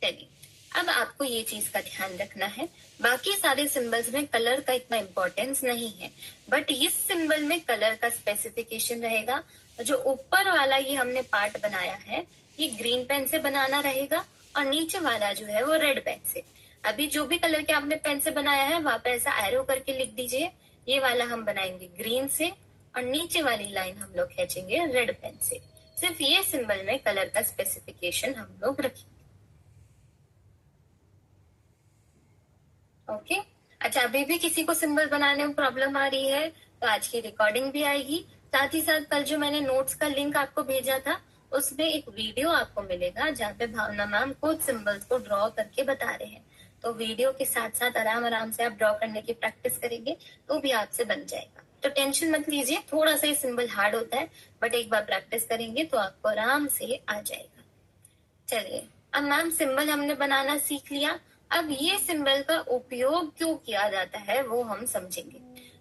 चलिए अब आपको ये चीज का ध्यान रखना है, बाकी सारे सिंबल्स में कलर का इतना इम्पोर्टेंस नहीं है, बट इस सिंबल में कलर का स्पेसिफिकेशन रहेगा। जो ऊपर वाला ये हमने पार्ट बनाया है ये ग्रीन पेन से बनाना रहेगा और नीचे वाला जो है वो रेड पेन से। अभी जो भी कलर के आपने पेन से बनाया है वहां पे ऐसा एरो करके लिख दीजिए। ये वाला हम बनाएंगे ग्रीन से और नीचे वाली लाइन हम लोग खींचेंगे रेड पेन से। सिर्फ ये सिंबल में कलर का स्पेसिफिकेशन हम लोग रखेंगे। ओके, अच्छा अभी भी किसी को सिंबल बनाने में प्रॉब्लम आ रही है तो आज की रिकॉर्डिंग भी आएगी। साथ ही साथ कल जो मैंने नोट्स का लिंक आपको भेजा था उसमें एक वीडियो आपको मिलेगा जहाँ पे भावना मैम खुद सिंबल्स को ड्रॉ करके बता रहे हैं। तो वीडियो के साथ साथ आराम आराम से आप ड्रॉ करने की प्रैक्टिस करेंगे तो भी आपसे बन जाएगा। तो टेंशन मत लीजिए, थोड़ा सा ये सिंबल हार्ड होता है बट एक बार प्रैक्टिस करेंगे तो आपको आराम से आ जाएगा। चलिए अब मैम सिंबल हमने बनाना सीख लिया, अब ये सिंबल का उपयोग क्यों किया जाता है वो हम समझेंगे।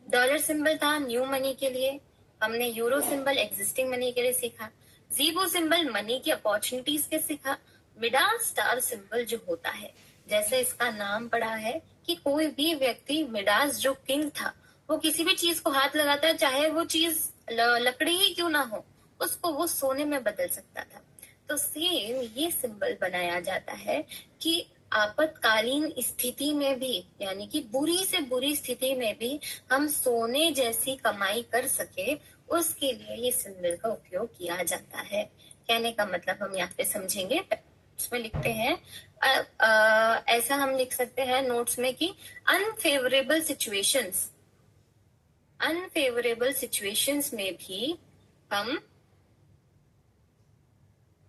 डॉलर सिंबल था न्यू मनी के लिए, हमने यूरो सिंबल एग्जिस्टिंग मनी के लिए सीखा, जीबो सिंबल मनी की अपॉर्चुनिटीज के सीखा, मिडास स्टार सिंबल जो होता है जैसे इसका नाम पड़ा है कि कोई भी व्यक्ति मिडास जो किंग था वो किसी भी चीज को हाथ लगाता है चाहे वो चीज लकड़ी ही क्यों ना हो उसको वो सोने में बदल सकता था। तो सेम ये सिंबल बनाया जाता है कि आपातकालीन स्थिति में भी यानी कि बुरी से बुरी स्थिति में भी हम सोने जैसी कमाई कर सके उसके लिए ये सिंबल का उपयोग किया जाता है। कहने का मतलब हम यहाँ पे समझेंगे, इसमें लिखते हैं ऐसा हम लिख सकते हैं नोट्स में कि अनफेवरेबल सिचुएशंस में भी हम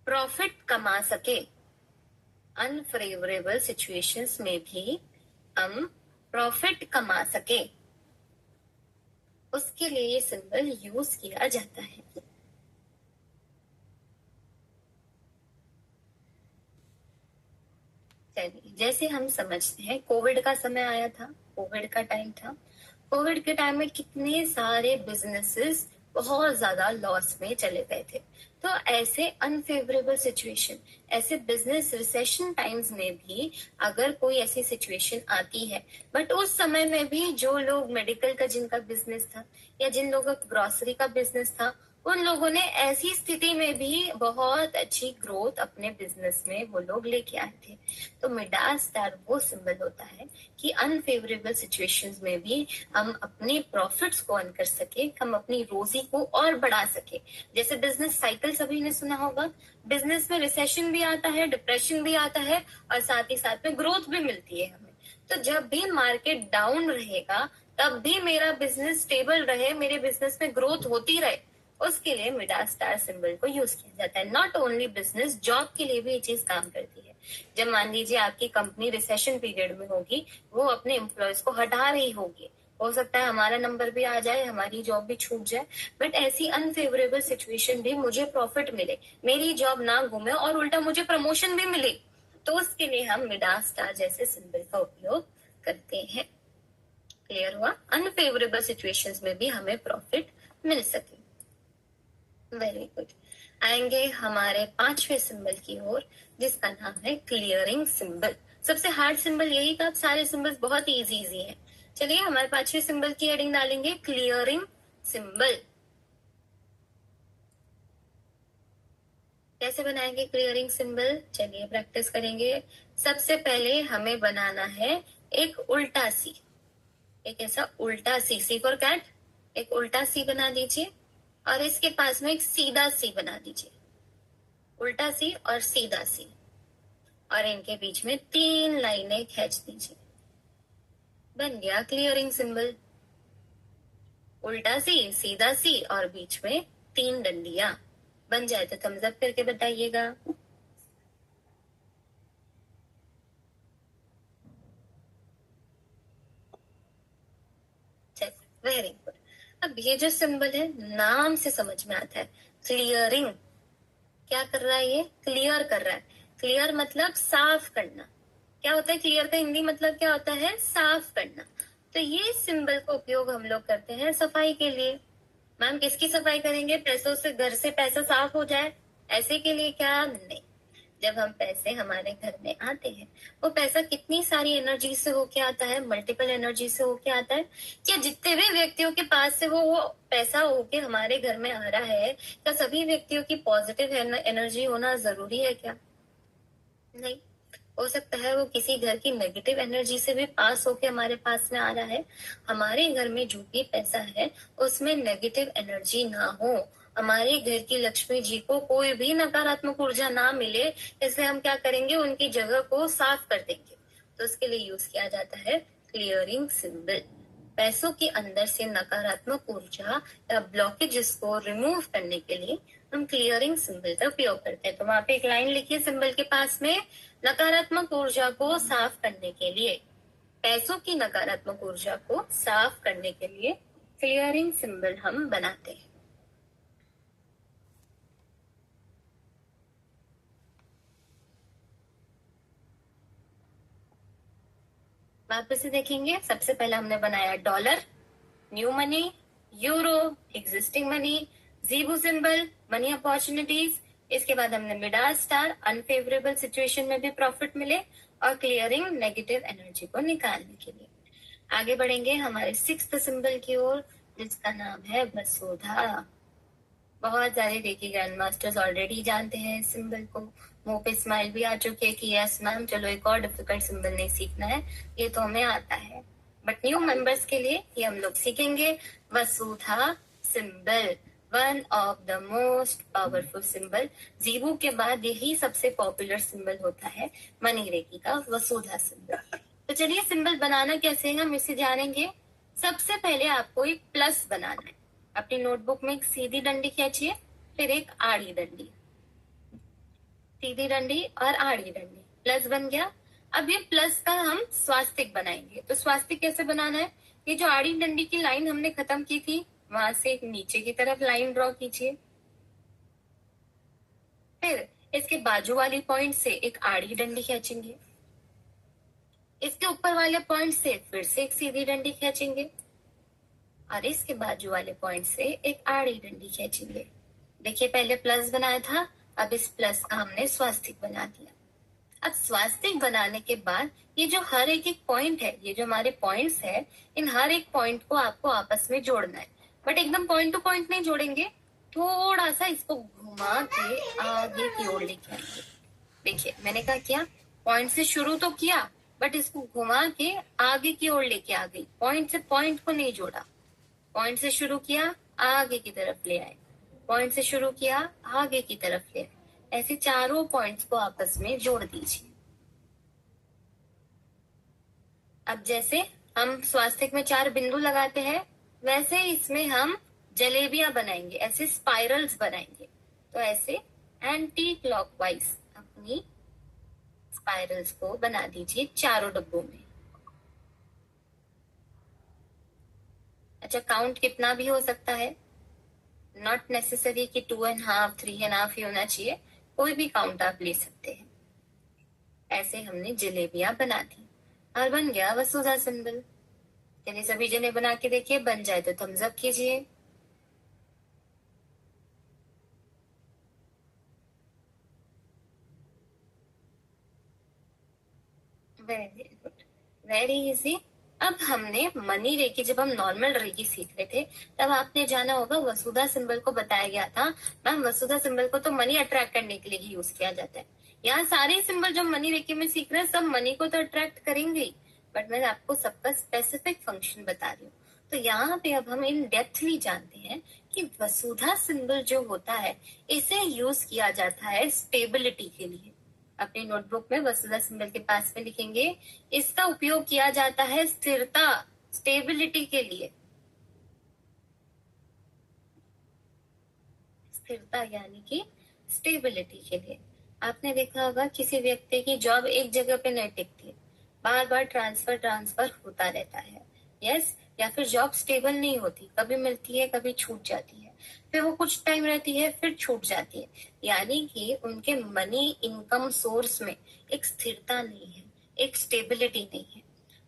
प्रॉफिट कमा सके। अनफेवरेबल सिचुएशंस में भी हम प्रॉफिट कमा सके उसके लिए ये सिंबल यूज किया जाता है। चलिए जैसे हम समझते हैं कोविड का समय आया था, कोविड का टाइम था, कोविड के टाइम में कितने सारे बिजनेसेस बहुत ज्यादा लॉस में चले गए थे। तो ऐसे अनफेवरेबल सिचुएशन, ऐसे बिजनेस रिसेशन टाइम्स में भी अगर कोई ऐसी सिचुएशन आती है बट उस समय में भी जो लोग मेडिकल का जिनका बिजनेस था या जिन लोगों का ग्रोसरी का बिजनेस था उन लोगों ने ऐसी स्थिति में भी बहुत अच्छी ग्रोथ अपने बिजनेस में वो लोग लेके आए थे। तो मिडास स्टार वो सिंबल होता है कि अनफेवरेबल सिचुएशंस में भी हम अपने प्रॉफिट्स को अर्न कर सके, हम अपनी रोजी को और बढ़ा सके। जैसे बिजनेस साइकिल सभी ने सुना होगा, बिजनेस में रिसेशन भी आता है, डिप्रेशन भी आता है और साथ ही साथ में ग्रोथ भी मिलती है हमें। तो जब भी मार्केट डाउन रहेगा तब भी मेरा बिजनेस स्टेबल रहे, मेरे बिजनेस में ग्रोथ होती रहे, उसके लिए मिडास स्टार सिंबल को यूज किया जाता है। नॉट ओनली बिजनेस, जॉब के लिए भी ये चीज काम करती है। जब मान लीजिए आपकी कंपनी रिसेशन पीरियड में होगी, वो अपने एम्प्लॉयज को हटा रही होगी, हो सकता है हमारा नंबर भी आ जाए, हमारी जॉब भी छूट जाए, बट ऐसी अनफेवरेबल सिचुएशन भी मुझे प्रॉफिट मिले, मेरी जॉब ना घूमे और उल्टा मुझे प्रमोशन भी मिले, तो उसके लिए हम मिडास स्टार जैसे सिंबल का उपयोग करते हैं। क्लियर हुआ? अनफेवरेबल सिचुएशंस में भी हमें प्रॉफिट मिल सके। Very good. आएंगे हमारे पांचवे सिंबल की ओर जिसका नाम है क्लियरिंग सिंबल। सबसे हार्ड सिंबल यही था, सारे सिंबल्स बहुत इजी हैं। चलिए हमारे पांचवे सिंबल की हेडिंग डालेंगे क्लियरिंग सिंबल। कैसे बनाएंगे क्लियरिंग सिंबल, चलिए प्रैक्टिस करेंगे। सबसे पहले हमें बनाना है एक उल्टा सी, एक ऐसा उल्टा सी फॉर कैट, एक उल्टा सी बना दीजिए और इसके पास में एक सीधा सी बना दीजिए, उल्टा सी और सीधा सी, और इनके बीच में 3 लाइनें खींच दीजिए। बन गया क्लियरिंग सिंबल। उल्टा सी, सीधा सी और बीच में 3 डंडियां। बन जाए तो थम्स अप करके बताइएगा। Very good. अब ये जो सिंबल है नाम से समझ में आता है, क्लियरिंग। क्या कर रहा है ये? क्लियर कर रहा है। क्लियर मतलब साफ करना। क्या होता है क्लियर का हिंदी मतलब? क्या होता है? साफ करना। तो ये सिंबल का उपयोग हम लोग करते हैं सफाई के लिए। मैम किसकी सफाई करेंगे? पैसों से, घर से पैसा साफ हो जाए ऐसे के लिए क्या? नहीं। जब हम पैसे हमारे घर में आते हैं, वो पैसा कितनी सारी एनर्जी से होके आता है? मल्टीपल एनर्जी से होके आता है। क्या जितने भी व्यक्तियों के पास से वो पैसा होके हमारे घर में आ रहा है, क्या सभी व्यक्तियों की पॉजिटिव एनर्जी होना जरूरी है क्या? नहीं। हो सकता है वो किसी घर की नेगेटिव एनर्जी से भी पास होके हमारे पास में आ रहा है। हमारे घर में जो भी पैसा है उसमें नेगेटिव एनर्जी ना हो, हमारे घर की लक्ष्मी जी को कोई भी नकारात्मक ऊर्जा ना मिले, इसलिए हम क्या करेंगे? उनकी जगह को साफ कर देंगे। तो उसके लिए यूज किया जाता है क्लियरिंग सिंबल। पैसों के अंदर से नकारात्मक ऊर्जा या ब्लॉकेजेस को रिमूव करने के लिए हम क्लियरिंग सिंबल का उपयोग करते हैं। तो वहां पे एक लाइन लिखिए सिंबल के पास में, नकारात्मक ऊर्जा को साफ करने के लिए, पैसों की नकारात्मक ऊर्जा को साफ करने के लिए क्लियरिंग सिंबल हम बनाते हैं। वापस से देखेंगे, सबसे पहले हमने बनाया dollar, new money, euro, existing money, जीबू सिंबल, मनी अपॉर्चुनिटीज। इसके बाद हमने मिडाल स्टार, अनफेवरेबल सिचुएशन में भी प्रॉफिट मिले, और क्लियरिंग नेगेटिव एनर्जी को निकालने के लिए। आगे बढ़ेंगे हमारे सिक्स्थ सिंबल की ओर, जिसका नाम है वसुधा। बहुत सारे रेकी ग्रैंड मास्टर्स ऑलरेडी जानते हैं इस सिंबल को, मुंह पे स्माइल भी आ चुकी है कि यस मैम, चलो एक और डिफिकल्ट सिंबल नहीं सीखना है, ये तो हमें आता है। बट न्यू मेंबर्स के लिए ये हम लोग सीखेंगे Vasudha symbol, one of the most powerful symbol. जीबू के बाद यही सबसे पॉपुलर सिंबल होता है मनी रेकी का, वसुधा सिंबल। तो चलिए सिंबल बनाना कैसे है हम इसे जानेंगे। सबसे पहले आपको एक प्लस बनाना है। अपनी नोटबुक में एक सीधी डंडी खींचिए, फिर एक आड़ी डंडी, सीधी डंडी और आड़ी डंडी, प्लस बन गया। अब ये प्लस का हम स्वास्तिक बनाएंगे। तो स्वास्तिक कैसे बनाना है? ये जो आड़ी डंडी की लाइन हमने खत्म की थी, वहां से एक नीचे की तरफ लाइन ड्रॉ कीजिए, फिर इसके बाजू वाली पॉइंट से एक आड़ी डंडी खींचेंगे, इसके ऊपर वाले पॉइंट से फिर से एक सीधी डंडी खींचेंगे, और इसके बाजू वाले पॉइंट से एक आड़ी डंडी खींचेंगे। देखिए पहले प्लस बनाया था, अब इस प्लस का हमने स्वास्तिक बना दिया। अब स्वास्तिक बनाने के बाद ये जो हर एक पॉइंट है, ये जो हमारे पॉइंट्स है, इन हर एक पॉइंट को आपको आपस में जोड़ना है। बट एकदम पॉइंट टू पॉइंट नहीं जोड़ेंगे, थोड़ा सा इसको घुमा के आगे की ओर लेके आएंगे। देखिए मैंने क्या किया, पॉइंट से शुरू तो किया, बट इसको घुमा के आगे की ओर लेके आ गई। पॉइंट से पॉइंट को नहीं जोड़ा, पॉइंट से शुरू किया, आगे की तरफ ले आए, पॉइंट से शुरू किया, आगे की तरफ ले आए। ऐसे चारों पॉइंट्स को आपस में जोड़ दीजिए। अब जैसे हम स्वास्तिक में 4 बिंदु लगाते हैं, वैसे इसमें हम जलेबियां बनाएंगे, ऐसे स्पाइरल्स बनाएंगे। तो ऐसे एंटी क्लॉकवाइज अपनी स्पाइरल्स को बना दीजिए चारों डब्बों में। अच्छा, काउंट कितना भी हो सकता है, नॉट नेसेसरी कि 2.5 3.5 ही होना चाहिए, कोई भी काउंट आप ले सकते हैं। ऐसे हमने जलेबियां बना दी और बन गया वसुधा सिंबल। चलिए सभी जने बना के देखिए, बन जाए तो थम्स अप कीजिए। Very good, very easy. अब हमने मनी रेकी, जब हम नॉर्मल रेकी सीख रहे थे, तब आपने जाना होगा वसुधा सिंबल को बताया गया था मैम, वसुधा सिंबल को तो मनी अट्रैक्ट करने के लिए ही यूज किया जाता है। यहाँ सारे सिंबल जो मनी रेकी में सीख रहे हैं सब मनी को तो अट्रैक्ट करेंगे ही, बट मैं आपको सबका स्पेसिफिक फंक्शन बता रही हूँ। तो यहाँ पे अब हम इन डेप्थली जानते हैं कि वसुधा सिंबल जो होता है, इसे यूज किया जाता है स्टेबिलिटी के लिए। अपनी नोटबुक में वसुधा सिंबल के पास में लिखेंगे, इसका उपयोग किया जाता है स्थिरता, स्टेबिलिटी के लिए। स्थिरता यानी कि स्टेबिलिटी के लिए। आपने देखा होगा किसी व्यक्ति की जॉब एक जगह पे नहीं टिकती, बार बार ट्रांसफर ट्रांसफर होता रहता है। यस, या फिर जॉब स्टेबल नहीं होती, कभी मिलती है कभी छूट जाती है, फिर वो कुछ टाइम रहती है फिर छूट जाती है, यानी कि उनके मनी इनकम सोर्स में एक स्थिरता नहीं है, एक स्टेबिलिटी नहीं है।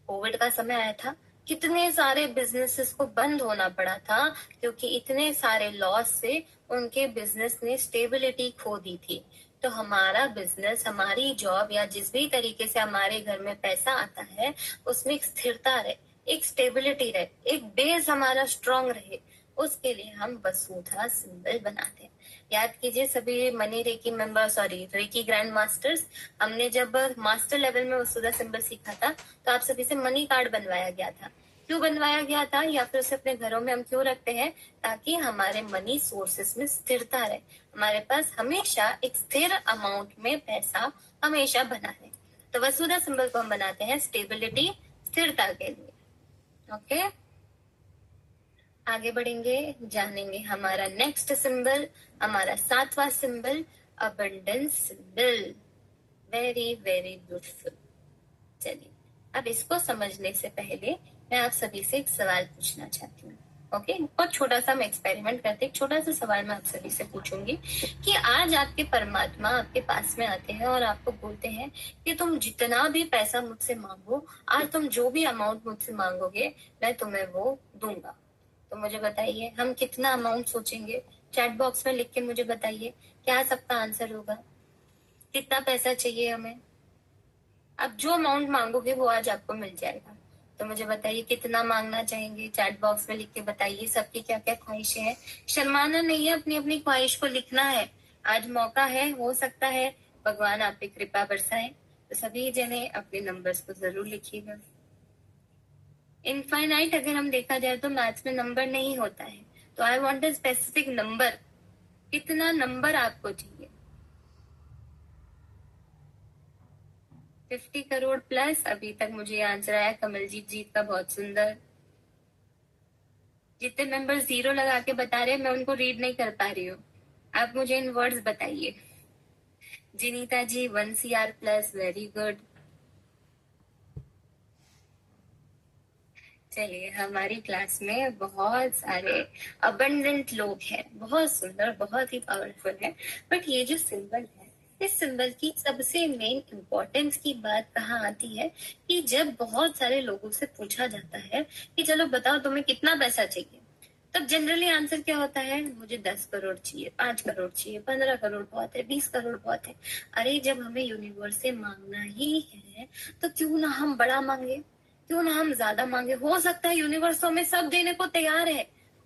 कोविड का समय आया था, कितने सारे बिजनेसेस को बंद होना पड़ा था क्योंकि इतने सारे लॉस से उनके बिजनेस ने स्टेबिलिटी खो दी थी। तो हमारा बिजनेस, हमारी जॉब या जिस भी तरीके से हमारे घर में पैसा आता है उसमें एक स्थिरता रहे, एक स्टेबिलिटी रहे, एक बेस हमारा स्ट्रांग रहे, उसके लिए हम वसुधा सिंबल बनाते हैं। याद कीजिए सभी money reiki member, sorry reiki grand masters, हमने जब मास्टर लेवल में वसुधा सिंबल सीखा था तो आप सभी से मनी कार्ड बनवाया गया था। क्यों बनवाया गया था या फिर उसे अपने घरों में हम क्यों रखते हैं? ताकि हमारे मनी सोर्सेस में स्थिरता रहे, हमारे पास हमेशा एक स्थिर अमाउंट में पैसा हमेशा बना रहे। तो वसुधा सिंबल को हम बनाते हैं स्टेबिलिटी, स्थिरता के लिए। ओके, आगे बढ़ेंगे, जानेंगे हमारा नेक्स्ट सिंबल, हमारा 7वां symbol abundance symbol. Very very beautiful. चलिए, अब इसको समझने से पहले मैं आप सभी से एक सवाल पूछना चाहती हूँ। ओके, बहुत छोटा सा हम एक्सपेरिमेंट करते, एक छोटा सा सवाल मैं आप सभी से पूछूंगी कि आज आपके परमात्मा आपके पास में आते हैं और आपको बोलते हैं कि तुम जितना भी पैसा मुझसे मांगो, आज तुम जो भी अमाउंट मुझसे मांगोगे मैं तुम्हें वो दूंगा। तो मुझे बताइए हम कितना अमाउंट सोचेंगे? चैट बॉक्स में लिख के मुझे बताइए क्या सबका आंसर होगा, कितना पैसा चाहिए हमें। आप जो अमाउंट मांगोगे वो आज आपको मिल जाएगा। तो मुझे बताइए कितना मांगना चाहेंगे, चैट बॉक्स में लिख के बताइए सबकी क्या क्या ख्वाहिशें हैं। शर्माना नहीं है, अपनी अपनी ख्वाहिश को लिखना है। आज मौका है, हो सकता है भगवान आप पे कृपा बरसाए। तो सभी जने अपने नंबर्स को जरूर लिखिएगा। इनफाइनाइट अगर हम देखा जाए तो मैथ्स में नंबर नहीं होता है, तो I want a specific number. कितना नंबर आपको चाहिए? 50 करोड़ प्लस। अभी तक मुझे आंसर आया कमलजीत जीत का, बहुत सुंदर। जितने मेंबर जीरो लगा के बता रहे हैं मैं उनको रीड नहीं कर पा रही हूँ, आप मुझे इन वर्ड्स बताइए। जिनीता जी 1 CR प्लस, वेरी गुड। चलिए, हमारी क्लास में बहुत सारे अबंडेंट लोग हैं, बहुत सुंदर, बहुत ही पावरफुल है। बट ये जो सिंबल है, इस सिंबल की सबसे मेन इम्पोर्टेंस की बात कहाँ आती है कि जब बहुत सारे लोगों से पूछा जाता है कि चलो बताओ तुम्हें कितना पैसा चाहिए, तब जनरली आंसर क्या होता है? मुझे 10 करोड़ चाहिए, 5 करोड़ चाहिए, 15 करोड़ बहुत है, 20 करोड़ बहुत है। अरे जब हमें यूनिवर्स से मांगना ही है तो क्यों ना हम बड़ा मांगे, क्यों ना हम ज्यादा मांगे। हो सकता है यूनिवर्स तो हमें सब देने को तैयार है,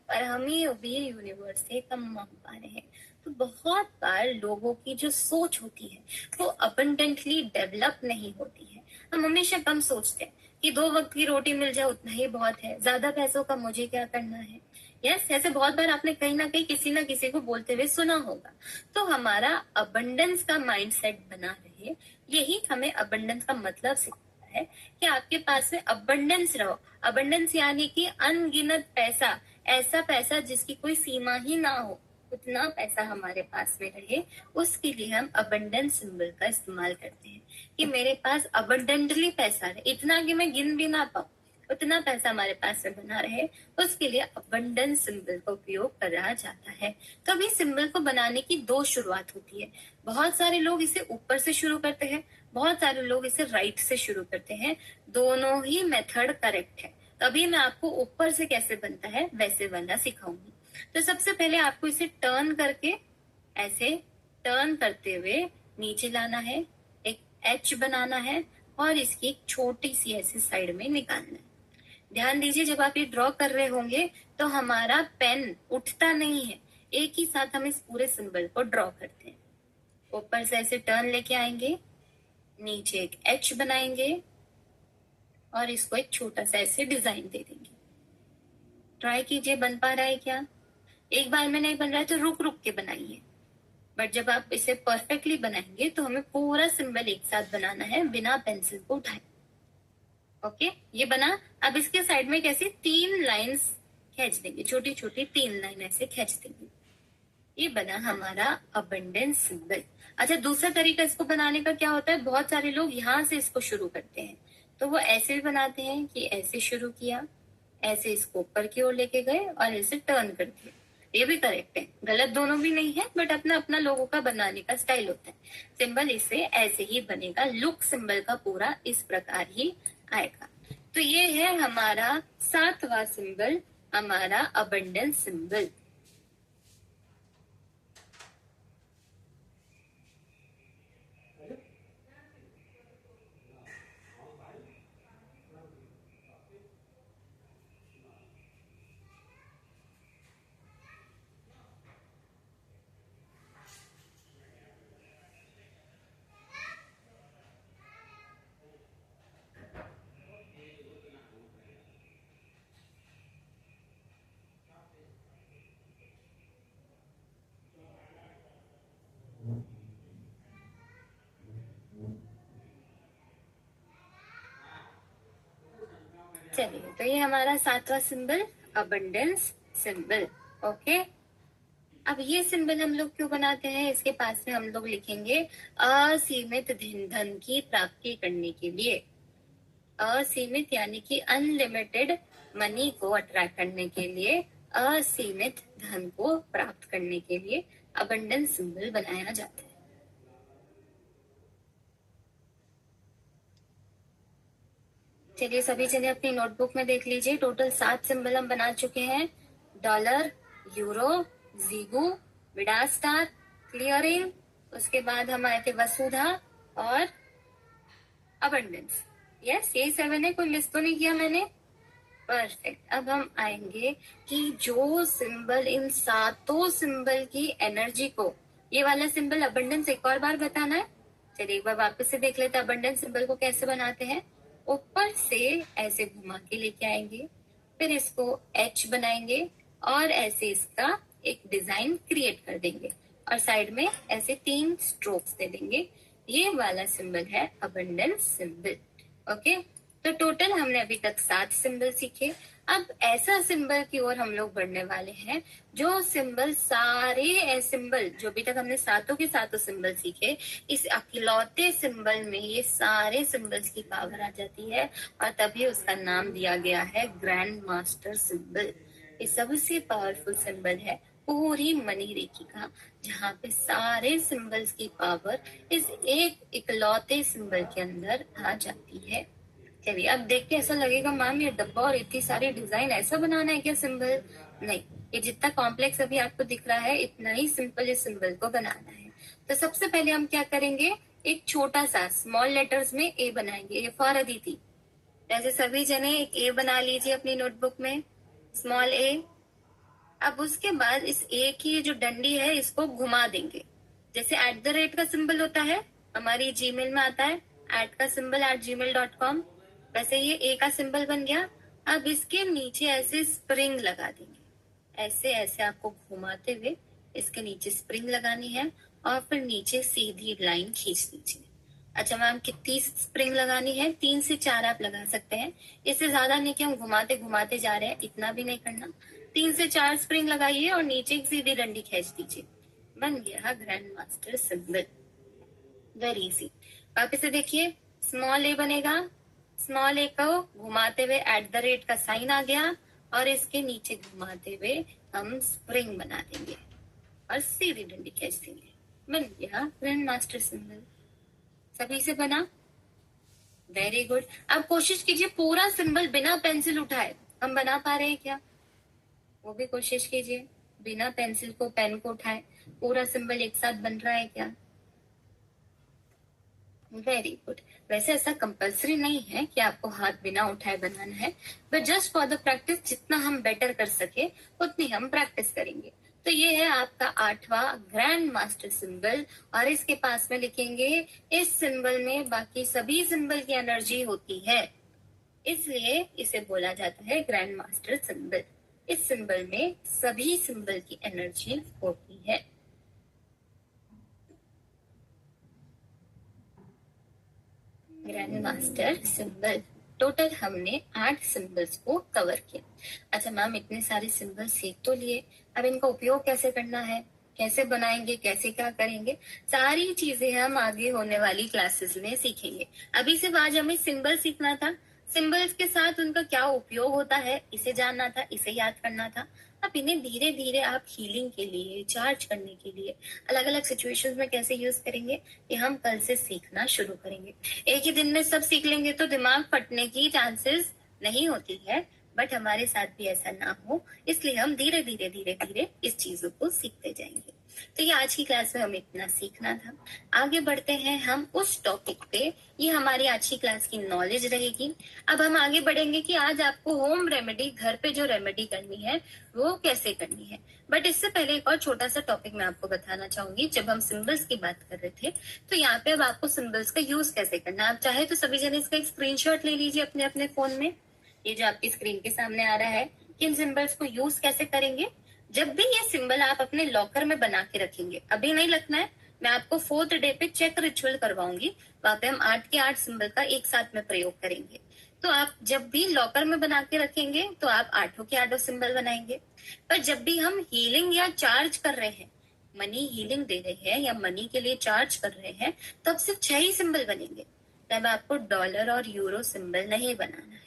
पर हम ही अभी यूनिवर्स से कम मांग पा रहे हैं। तो बहुत बार लोगों की जो सोच होती है वो अबंडेंटली डेवलप नहीं होती है। हम हमेशा कम सोचते हैं कि 2 वक्त की रोटी मिल जाए उतना ही बहुत है, ज्यादा पैसों का मुझे क्या करना है। यस, ऐसे बहुत बार आपने कहीं ना कहीं किसी ना किसी को बोलते हुए सुना होगा। तो हमारा अबंडेंस का माइंडसेट बना रहे, यही हमें अबंडेंस का मतलब सिखाता है कि आपके पास में अबंडेंस रहो। अबंडेंस यानी कि अनगिनत पैसा, ऐसा पैसा जिसकी कोई सीमा ही ना हो, उतना पैसा हमारे पास में रहे। उसके लिए हम अबंडेंस सिंबल का इस्तेमाल करते हैं कि मेरे पास अबंडेंटली पैसा रहे, इतना कि मैं गिन भी ना पाऊं, उतना पैसा हमारे पास में बना रहे। उसके लिए अबंडेंस सिंबल का उपयोग करा जाता है। तो अभी सिंबल को बनाने की 2 शुरुआत होती है। बहुत सारे लोग इसे ऊपर से शुरू करते हैं, बहुत सारे लोग इसे राइट से शुरू करते हैं। दोनों ही मेथड करेक्ट है। तो अभी मैं आपको ऊपर से कैसे बनता है वैसे वाला सिखाऊंगी। तो सबसे पहले आपको इसे टर्न करके, ऐसे टर्न करते हुए नीचे लाना है, एक एच बनाना है और इसकी एक छोटी सी ऐसी साइड में निकालना है। ध्यान दीजिए जब आप ये ड्रॉ कर रहे होंगे तो हमारा पेन उठता नहीं है, एक ही साथ हम इस पूरे सिंबल को ड्रॉ करते हैं। ऊपर से ऐसे टर्न लेके आएंगे, नीचे एक एच बनाएंगे और इसको एक छोटा सा ऐसे डिजाइन दे देंगे। ट्राई कीजिए बन पा रहा है क्या? एक बार में नहीं बन रहा है तो रुक रुक के बनाइए। बट जब आप इसे परफेक्टली बनाएंगे तो हमें पूरा सिंबल एक साथ बनाना है बिना पेंसिल को उठाए। ओके, ये बना। अब इसके साइड में कैसे 3 लाइंस खींच देंगे, छोटी छोटी 3 लाइन ऐसे खींच देंगे। ये बना हमारा अबंडेंस सिंबल। अच्छा, दूसरा तरीका इसको बनाने का क्या होता है, बहुत सारे लोग यहाँ से इसको शुरू करते हैं। तो वो ऐसे भी बनाते हैं कि ऐसे शुरू किया, ऐसे इसको ऊपर की ओर लेके गए और इसे टर्न कर दिया। ये भी करेक्ट है, गलत दोनों भी नहीं है, बट अपना अपना लोगों का बनाने का स्टाइल होता है। सिंबल इससे ऐसे ही बनेगा, लुक सिंबल का पूरा इस प्रकार ही आएगा। तो ये है हमारा 7वां सिंबल, हमारा अबंडेंस सिंबल। चलिए, तो ये हमारा 7वां सिंबल अबंडेंस सिंबल। ओके, अब ये सिंबल हम लोग क्यों बनाते हैं, इसके पास में हम लोग लिखेंगे असीमित धन की प्राप्ति करने के लिए। असीमित यानी कि अनलिमिटेड मनी को अट्रैक्ट करने के लिए, असीमित धन को प्राप्त करने के लिए अबंडेंस सिंबल बनाया जाता है। चलिए सभी जने अपनी नोटबुक में देख लीजिए, टोटल 7 सिंबल हम बना चुके हैं। डॉलर, यूरो, जीगू, विडास्टार, क्लियरिंग, उसके बाद हम आए थे वसुधा और अबंडेंस। यस, यही 7 है, कोई मिस तो नहीं किया मैंने? परफेक्ट। अब हम आएंगे कि जो सिंबल इन 7 सिंबल की एनर्जी को, ये वाला सिंबल अबंडेंस एक और बार बताना है। चलिए एक बार वापस से देख लेते हैं अबंडेंस सिंबल को कैसे बनाते हैं। ऊपर से ऐसे घुमा के लेके आएंगे, फिर इसको एच बनाएंगे और ऐसे इसका एक डिजाइन क्रिएट कर देंगे और साइड में ऐसे 3 स्ट्रोक्स दे देंगे। ये वाला सिंबल है अबंडेंस सिंबल। ओके, तो टोटल हमने अभी तक 7 सिंबल सीखे। अब ऐसा सिंबल की ओर हम लोग बढ़ने वाले हैं जो सिंबल सारे सिंबल जो अभी तक हमने 7 के 7 सिंबल सीखे, इस अकेलौते सिंबल में ये सारे सिंबल्स की पावर आ जाती है और तभी उसका नाम दिया गया है ग्रैंड मास्टर सिंबल। ये सबसे पावरफुल सिंबल है पूरी मनी रेखी का, जहाँ पे सारे सिंबल्स की पावर इस एक इकलौते सिंबल के अंदर आ जाती है। चलिए अब देख के ऐसा लगेगा मैम ये डब्बा और इतनी सारी डिजाइन ऐसा बनाना है क्या सिंबल? नहीं, ये जितना कॉम्प्लेक्स अभी आपको दिख रहा है इतना ही सिंपल इस सिंबल को बनाना है। तो सबसे पहले हम क्या करेंगे, एक छोटा सा स्मॉल लेटर्स में ए बनाएंगे। ये फॉर अदिति, जैसे सभी जने एक ए बना लीजिए अपनी नोटबुक में, स्मॉल ए। अब उसके बाद इस ए की जो डंडी है इसको घुमा देंगे, जैसे @ का सिंबल होता है हमारी जीमेल में आता है, @ का सिंबल @gmail.com, वैसे ये ए का सिंबल बन गया। अब इसके नीचे ऐसे स्प्रिंग लगा देंगे, ऐसे ऐसे आपको घुमाते हुए इसके नीचे स्प्रिंग लगानी है और फिर नीचे सीधी लाइन खींच दीजिए। अच्छा मैम कितनी स्प्रिंग लगानी है? 3 से 4 आप लगा सकते हैं, इससे ज्यादा नहीं कि हम घुमाते घुमाते जा रहे हैं, इतना भी नहीं करना। 3 से 4 स्प्रिंग लगाइए और नीचे एक सीधी डंडी खींच दीजिए, बन गया grand master symbol. Very easy. वापिस से देखिए, स्मॉल ए बनेगा, स्मॉल ए को घुमाते हुए @ का साइन आ गया और इसके नीचे घुमाते हुए हम स्प्रिंग बना देंगे और सीधी डंडी खींच देंगे, बन गया ग्रैंड मास्टर सिंबल। सभी से बना? Very good. अब कोशिश कीजिए पूरा सिंबल बिना पेंसिल उठाए हम बना पा रहे हैं क्या, वो भी कोशिश कीजिए। बिना पेंसिल को पेन को उठाए पूरा सिंबल एक साथ बन रहा है क्या? Very good. वैसे ऐसा कंपल्सरी नहीं है कि आपको हाथ बिना उठाए बनाना है, but just for the practice जितना हम बेटर कर सके उतनी हम प्रैक्टिस करेंगे। तो ये है आपका 8वां ग्रैंड मास्टर सिंबल और इसके पास में लिखेंगे इस सिंबल में बाकी सभी सिंबल की एनर्जी होती है, इसलिए इसे बोला जाता है ग्रैंड मास्टर सिंबल। इस सिंबल में सभी सिंबल की एनर्जी होती है। ग्रैंड मास्टर सिंबल, टोटल हमने 8 सिंबल्स को कवर किया। अच्छा मैम इतने सारे सिंबल सीख तो लिए, अब इनका उपयोग कैसे करना है, कैसे बनाएंगे, कैसे क्या करेंगे, सारी चीजें हम आगे होने वाली क्लासेस में सीखेंगे। अभी सिर्फ आज हमें सिंबल सीखना था, सिंबल्स के साथ उनका क्या उपयोग होता है, इसे जानना था, इसे याद करना था। अब इन्हें धीरे धीरे आप हीलिंग के लिए, चार्ज करने के लिए, अलग अलग सिचुएशंस में कैसे यूज करेंगे, ये हम कल से सीखना शुरू करेंगे। एक ही दिन में सब सीख लेंगे तो दिमाग फटने की चांसेस नहीं होती है, बट हमारे साथ भी ऐसा ना हो, इसलिए हम धीरे धीरे धीरे धीरे इस चीजों को सीखते जाएंगे। तो ये आज की क्लास में हमें इतना सीखना था। आगे बढ़ते हैं हम उस टॉपिक पे। ये हमारी आज की क्लास की नॉलेज रहेगी। अब हम आगे बढ़ेंगे कि आज आपको होम रेमेडी, घर पे जो रेमेडी करनी है वो कैसे करनी है। बट इससे पहले एक और छोटा सा टॉपिक मैं आपको बताना चाहूंगी। जब हम सिंबल्स की बात कर रहे थे तो यहाँ पे अब आपको सिंबल्स का यूज कैसे करना है। आप चाहे तो सभी जने इसका एक स्क्रीनशॉट ले लीजिए अपने अपने फोन में। ये जो आपकी स्क्रीन के सामने आ रहा है कि इन सिंबल्स को यूज कैसे करेंगे। जब भी ये सिंबल आप अपने लॉकर में बना के रखेंगे, अभी नहीं रखना है, मैं आपको 4th डे पे चेक रिचुअल करवाऊंगी, वहां पे हम 8 के 8 सिंबल का एक साथ में प्रयोग करेंगे। तो आप जब भी लॉकर में बना के रखेंगे तो आप 8 के 8 सिंबल बनाएंगे। पर जब भी हम हीलिंग या चार्ज कर रहे हैं, मनी हीलिंग दे रहे हैं या मनी के लिए चार्ज कर रहे हैं, तब सिर्फ 6 ही सिंबल बनेंगे। तब आपको डॉलर और यूरो सिंबल नहीं बनाना है।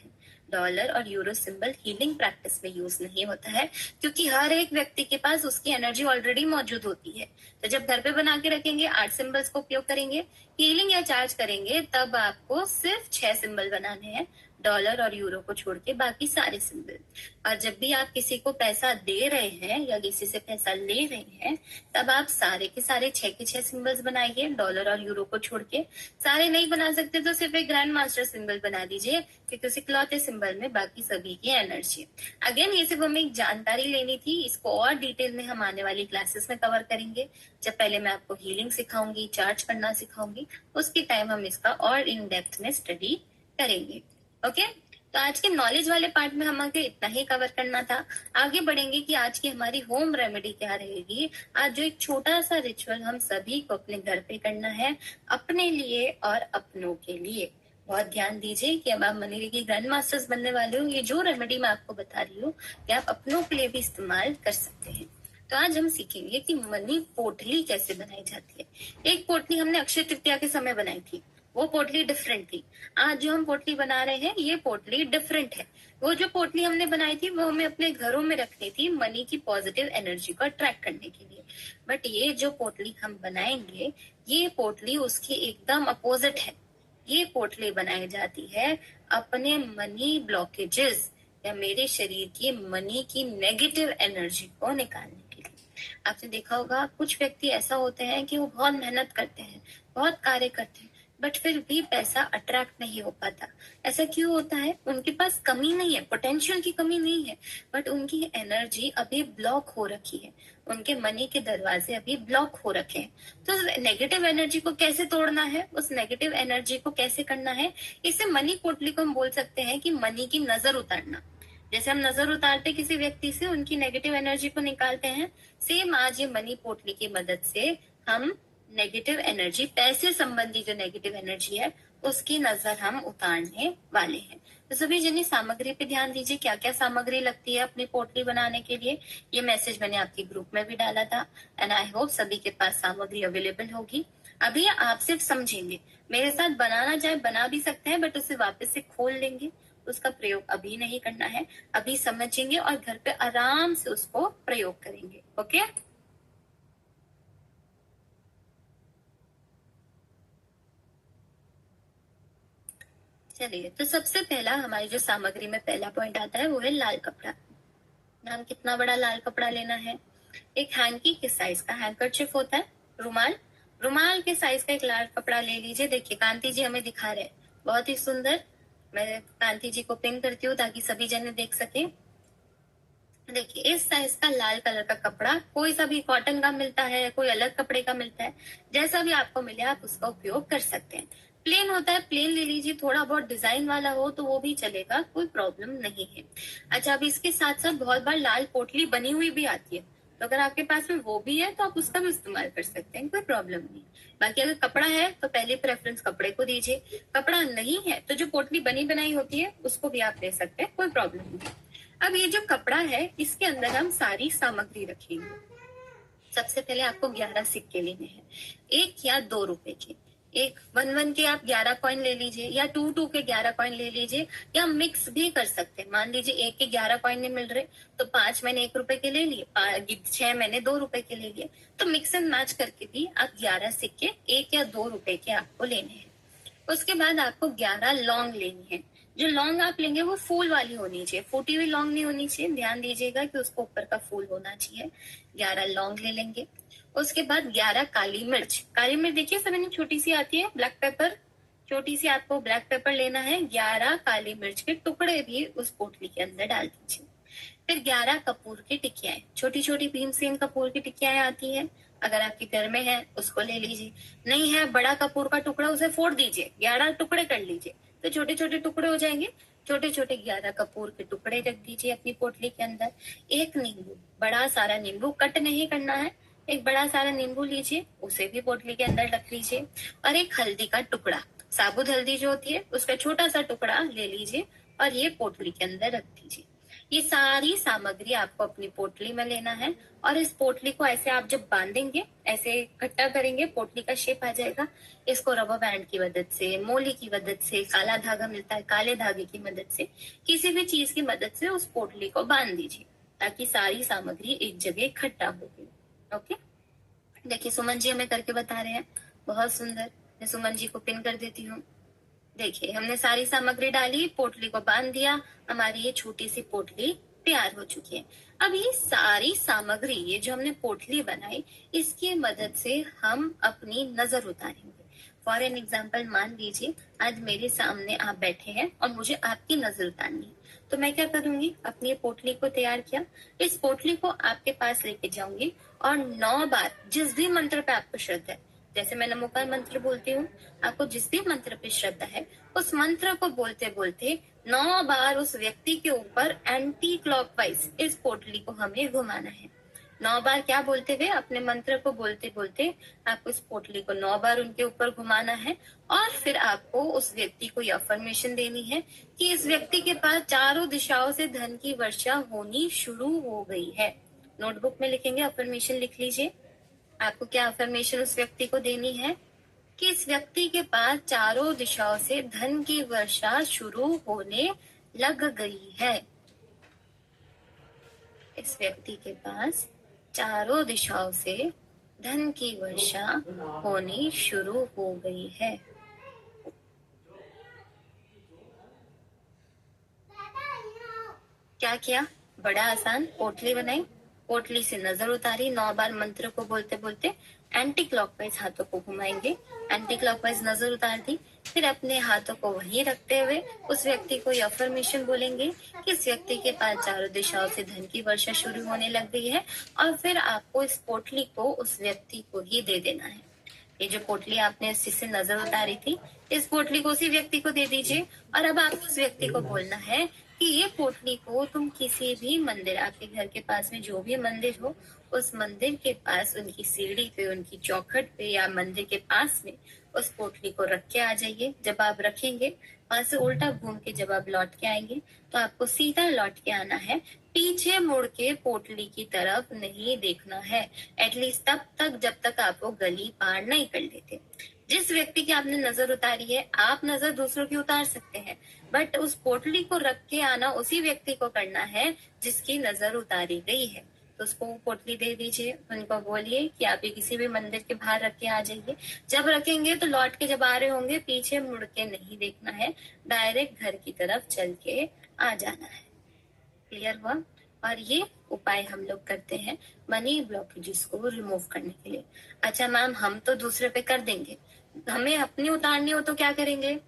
डॉलर और यूरो सिंबल हीलिंग प्रैक्टिस में यूज नहीं होता है, क्योंकि हर एक व्यक्ति के पास उसकी एनर्जी ऑलरेडी मौजूद होती है। तो जब घर पे बना के रखेंगे, 8 सिंबल्स का उपयोग करेंगे, हीलिंग या चार्ज करेंगे, तब आपको सिर्फ 6 सिंबल बनाने हैं, डॉलर और यूरो को छोड़ के बाकी सारे सिंबल। और जब भी आप किसी को पैसा दे रहे हैं या किसी से पैसा ले रहे हैं, तब आप सारे के सारे 6 के 6 सिंबल्स बनाइए, डॉलर और यूरो को छोड़ के। सारे नहीं बना सकते तो सिर्फ एक ग्रैंड मास्टर सिंबल बना दीजिए, क्योंकि उस इकलौते सिंबल में बाकी सभी की एनर्जी। अगेन ये सिर्फ हमें एक जानकारी लेनी थी, इसको और डिटेल में हम आने वाली क्लासेस में कवर करेंगे। जब पहले मैं आपको हीलिंग सिखाऊंगी, चार्ज करना सिखाऊंगी, उसकी टाइम हम इसका और इन डेप्थ में स्टडी करेंगे। ओके, तो आज के नॉलेज वाले पार्ट में हमें इतना ही कवर करना था। आगे बढ़ेंगे कि आज की हमारी होम रेमेडी क्या रहेगी। आज जो एक छोटा सा रिचुअल हम सभी को अपने घर पे करना है, अपने लिए और अपनों के लिए। बहुत ध्यान दीजिए कि अब आप मनी की ग्रैंड मास्टर्स बनने वाले हो। ये जो रेमेडी मैं आपको बता रही हूँ कि आप अपनों के लिए भी इस्तेमाल कर सकते हैं। तो आज हम सीखेंगे कि मनी पोटली कैसे बनाई जाती है। एक पोटली हमने अक्षय तृतीया के समय बनाई थी, वो पोटली डिफरेंट थी। आज जो हम पोटली बना रहे हैं, ये पोटली डिफरेंट है। वो जो पोटली हमने बनाई थी वो हमें अपने घरों में रखनी थी, मनी की पॉजिटिव एनर्जी को अट्रैक्ट करने के लिए। बट ये जो पोटली हम बनाएंगे, ये पोटली उसकी एकदम अपोजिट है। ये पोटली बनाई जाती है अपने मनी ब्लॉकेजेस या मेरे शरीर की मनी की नेगेटिव एनर्जी को निकालने के लिए। आपने देखा होगा कुछ व्यक्ति ऐसा होते हैं कि वो बहुत मेहनत करते हैं, बहुत कार्य करते हैं, बट फिर भी पैसा अट्रैक्ट नहीं हो पाता। ऐसा क्यों होता है? उनके पास कमी नहीं है, पोटेंशियल की कमी नहीं है, बट उनकी एनर्जी अभी ब्लॉक हो रखी है, उनके मनी के दरवाजे अभी ब्लॉक हो रखे हैं। तो नेगेटिव एनर्जी को कैसे तोड़ना है, उस नेगेटिव एनर्जी को कैसे करना है, इसे मनी पोटली को हम बोल सकते हैं कि मनी की नजर उतारना। जैसे हम नजर उतारते किसी व्यक्ति से, उनकी नेगेटिव एनर्जी को निकालते हैं, सेम आज ये मनी पोटली की मदद से हम नेगेटिव एनर्जी, पैसे संबंधी जो नेगेटिव एनर्जी है, उसकी नजर हम उतारने वाले हैं। तो सभी जनी सामग्री पे ध्यान दीजिए, क्या क्या सामग्री लगती है अपनी पोटली बनाने के लिए। ये मैसेज मैंने आपके ग्रुप में भी डाला था एंड आई होप सभी के पास सामग्री अवेलेबल होगी। अभी आप सिर्फ समझेंगे, मेरे साथ बनाना चाहे बना भी सकते हैं, बट उसे वापस से खोल लेंगे, उसका प्रयोग अभी नहीं करना है। अभी समझेंगे और घर पे आराम से उसको प्रयोग करेंगे। ओके, चलिए, तो सबसे पहला हमारी जो सामग्री में पहला पॉइंट आता है वो है लाल कपड़ा। हम कितना बड़ा लाल कपड़ा लेना है? एक हैंकी के साइज का हैंकरचिफ होता है, रुमाल, रुमाल के साइज का एक लाल कपड़ा ले लीजिए। देखिए कांति जी हमें दिखा रहे हैं, बहुत ही सुंदर। मैं कांति जी को पिन करती हूँ ताकि सभी जने देख सके। देखिए इस साइज का लाल कलर का कपड़ा, कोई सा भी कॉटन का मिलता है, कोई अलग कपड़े का मिलता है, जैसा भी आपको मिले आप उसका उपयोग कर सकते हैं। प्लेन होता है, प्लेन ले लीजिए। थोड़ा बहुत डिजाइन वाला हो तो वो भी चलेगा, कोई प्रॉब्लम नहीं है। अच्छा, अब इसके साथ साथ बहुत बार लाल पोटली बनी हुई भी आती है, तो अगर आपके पास में वो भी है तो आप उसका भी इस्तेमाल कर सकते हैं, कोई प्रॉब्लम नहीं। बाकी अगर कपड़ा है तो पहले प्रेफरेंस कपड़े को दीजिए। कपड़ा नहीं है तो जो पोटली बनी बनाई होती है उसको भी आप ले सकते हैं, कोई प्रॉब्लम नहीं। अब ये जो कपड़ा है, इसके अंदर हम सारी सामग्री रखेंगे। सबसे पहले आपको 11 सिक्के लेने हैं, 1 या 2 रुपए के। एक 1 1 के आप 11 कॉइन ले लीजिए, या 2 2 के 11 कॉइन ले लीजिए, या मिक्स भी कर सकते हैं। मान लीजिए 1 के 11 कॉइन नहीं मिल रहे तो 5 मैंने 1 रुपए के ले लिए, 6 मैंने 2 रुपए के ले लिए। तो मिक्स एंड मैच करके भी आप 11 सिक्के 1 या 2 रुपए के आपको लेने हैं। उसके बाद आपको 11 लौंग लेनी है। जो लौंग आप लेंगे वो फूल वाली होनी चाहिए, फूटी हुई लौंग नहीं होनी चाहिए। ध्यान दीजिएगा कि उसको ऊपर का फूल होना चाहिए। 11 लौंग ले लेंगे। उसके बाद 11 काली मिर्च। काली मिर्च देखिए सब छोटी सी आती है, ब्लैक पेपर, छोटी सी आपको ब्लैक पेपर लेना है। 11 काली मिर्च के टुकड़े भी उस पोटली के अंदर डाल दीजिए। फिर 11 कपूर की टिकियाएं, छोटी छोटी भीमसेन कपूर की टिकियाएं आती है, अगर आपके घर में है उसको ले लीजिए। नहीं है बड़ा कपूर का टुकड़ा, उसे फोड़ दीजिए, 11 टुकड़े कर लीजिए, तो छोटे छोटे टुकड़े हो जाएंगे। छोटे छोटे 11 कपूर के टुकड़े रख दीजिए अपनी पोटली के अंदर। एक नींबू, बड़ा सारा नींबू, कट नहीं करना है, एक बड़ा सारा नींबू लीजिए, उसे भी पोटली के अंदर रख लीजिए। और एक हल्दी का टुकड़ा, साबुत हल्दी जो होती है उसका छोटा सा टुकड़ा ले लीजिए और ये पोटली के अंदर रख दीजिए। ये सारी सामग्री आपको अपनी पोटली में लेना है और इस पोटली को ऐसे आप जब बांधेंगे, ऐसे इकट्ठा करेंगे, पोटली का शेप आ जाएगा। इसको रबर बैंड की मदद से, मोली की मदद से, काला धागा मिलता है, काले धागे की मदद से, किसी भी चीज की मदद से उस पोटली को बांध दीजिए ताकि सारी सामग्री एक जगह इकट्ठा होगी। ओके, देखिए सुमन जी हमें करके बता रहे हैं, बहुत सुंदर। मैं सुमन जी को पिन कर देती हूँ। देखिए हमने सारी सामग्री डाली, पोटली को बांध दिया, हमारी ये छोटी सी पोटली तैयार हो चुकी है। अब ये सारी सामग्री, ये जो हमने पोटली बनाई, इसकी मदद से हम अपनी नजर उतारेंगे। फॉर एन एग्जाम्पल मान लीजिए आज मेरे सामने आप बैठे हैं और मुझे आपकी नजर उतारनी है, तो मैं क्या करूंगी, अपनी पोटली को तैयार किया, इस पोटली को आपके पास लेके जाऊंगी और 9 बार जिस भी मंत्र पे आपको श्रद्धा है, जैसे मैं नमोकार मंत्र बोलती हूँ, आपको जिस भी मंत्र पे श्रद्धा है उस मंत्र को बोलते बोलते 9 बार उस व्यक्ति के ऊपर एंटी क्लॉकवाइज इस पोटली को हमें घुमाना है। 9 बार क्या बोलते हुए, अपने मंत्र को बोलते बोलते आपको इस पोटली को 9 बार उनके ऊपर घुमाना है। और फिर आपको उस व्यक्ति को ये अफर्मेशन देनी है कि इस व्यक्ति के पास चारों दिशाओं से धन की वर्षा होनी शुरू हो गई है। नोटबुक में लिखेंगे, अफर्मेशन लिख लीजिए। आपको क्या अफर्मेशन उस व्यक्ति को देनी है कि इस व्यक्ति के पास चारों दिशाओं से धन की वर्षा शुरू होने लग गई है। इस व्यक्ति के पास चारों दिशाओं से धन की वर्षा होनी शुरू हो गई है। क्या किया, बड़ा आसान, पोटली बनाई, पोटली से नजर उतारी, 9 बार मंत्र को बोलते बोलते एंटी क्लॉकवाइज हाथों को घुमाएंगे, एंटी क्लॉकवाइज नजर उतार दी, फिर अपने हाथों को वहीं रखते हुए उस व्यक्ति को ये अफर्मेशन बोलेंगे कि इस व्यक्ति के पास चारों दिशाओं से धन की वर्षा शुरू होने लग गई है। और फिर आपको इस पोटली को उस व्यक्ति को ही दे देना है। ये जो पोटली आपने जिससे नजर उतारी थी, इस पोटली को उसी व्यक्ति को दे दीजिए। और अब आपको उस व्यक्ति को बोलना है कि ये पोटली को तुम किसी भी मंदिर, आपके घर के पास में जो भी मंदिर हो, उस मंदिर के पास उनकी सीढ़ी पे, उनकी चौखट पे या मंदिर के पास में उस पोटली को रख के आ जाइए। जब आप रखेंगे, वहां से उल्टा घूम के जब आप लौट के आएंगे तो आपको सीधा लौट के आना है, पीछे मुड़ के पोटली की तरफ नहीं देखना है, एटलीस्ट तब तक जब तक आप वो गली पार नहीं कर लेते। जिस व्यक्ति की आपने नजर उतारी है, आप नजर दूसरों की उतार सकते हैं, बट उस पोटली को रख के आना उसी व्यक्ति को करना है जिसकी नजर उतारी गई है। तो उसको पोटली दे दीजिए, उनको बोलिए कि आप ये किसी भी मंदिर के बाहर रख के आ जाइए। जब रखेंगे तो लौट के जब आ रहे होंगे, पीछे मुड़ के नहीं देखना है, डायरेक्ट घर की तरफ चल के आ जाना है। क्लियर हुआ? और ये उपाय हम लोग करते हैं मनी ब्लॉकेजेस को रिमूव करने के लिए। अच्छा मैम, हम तो दूसरे पे कर देंगे, हमें अपनी उतारनी हो तो क्या करेंगे?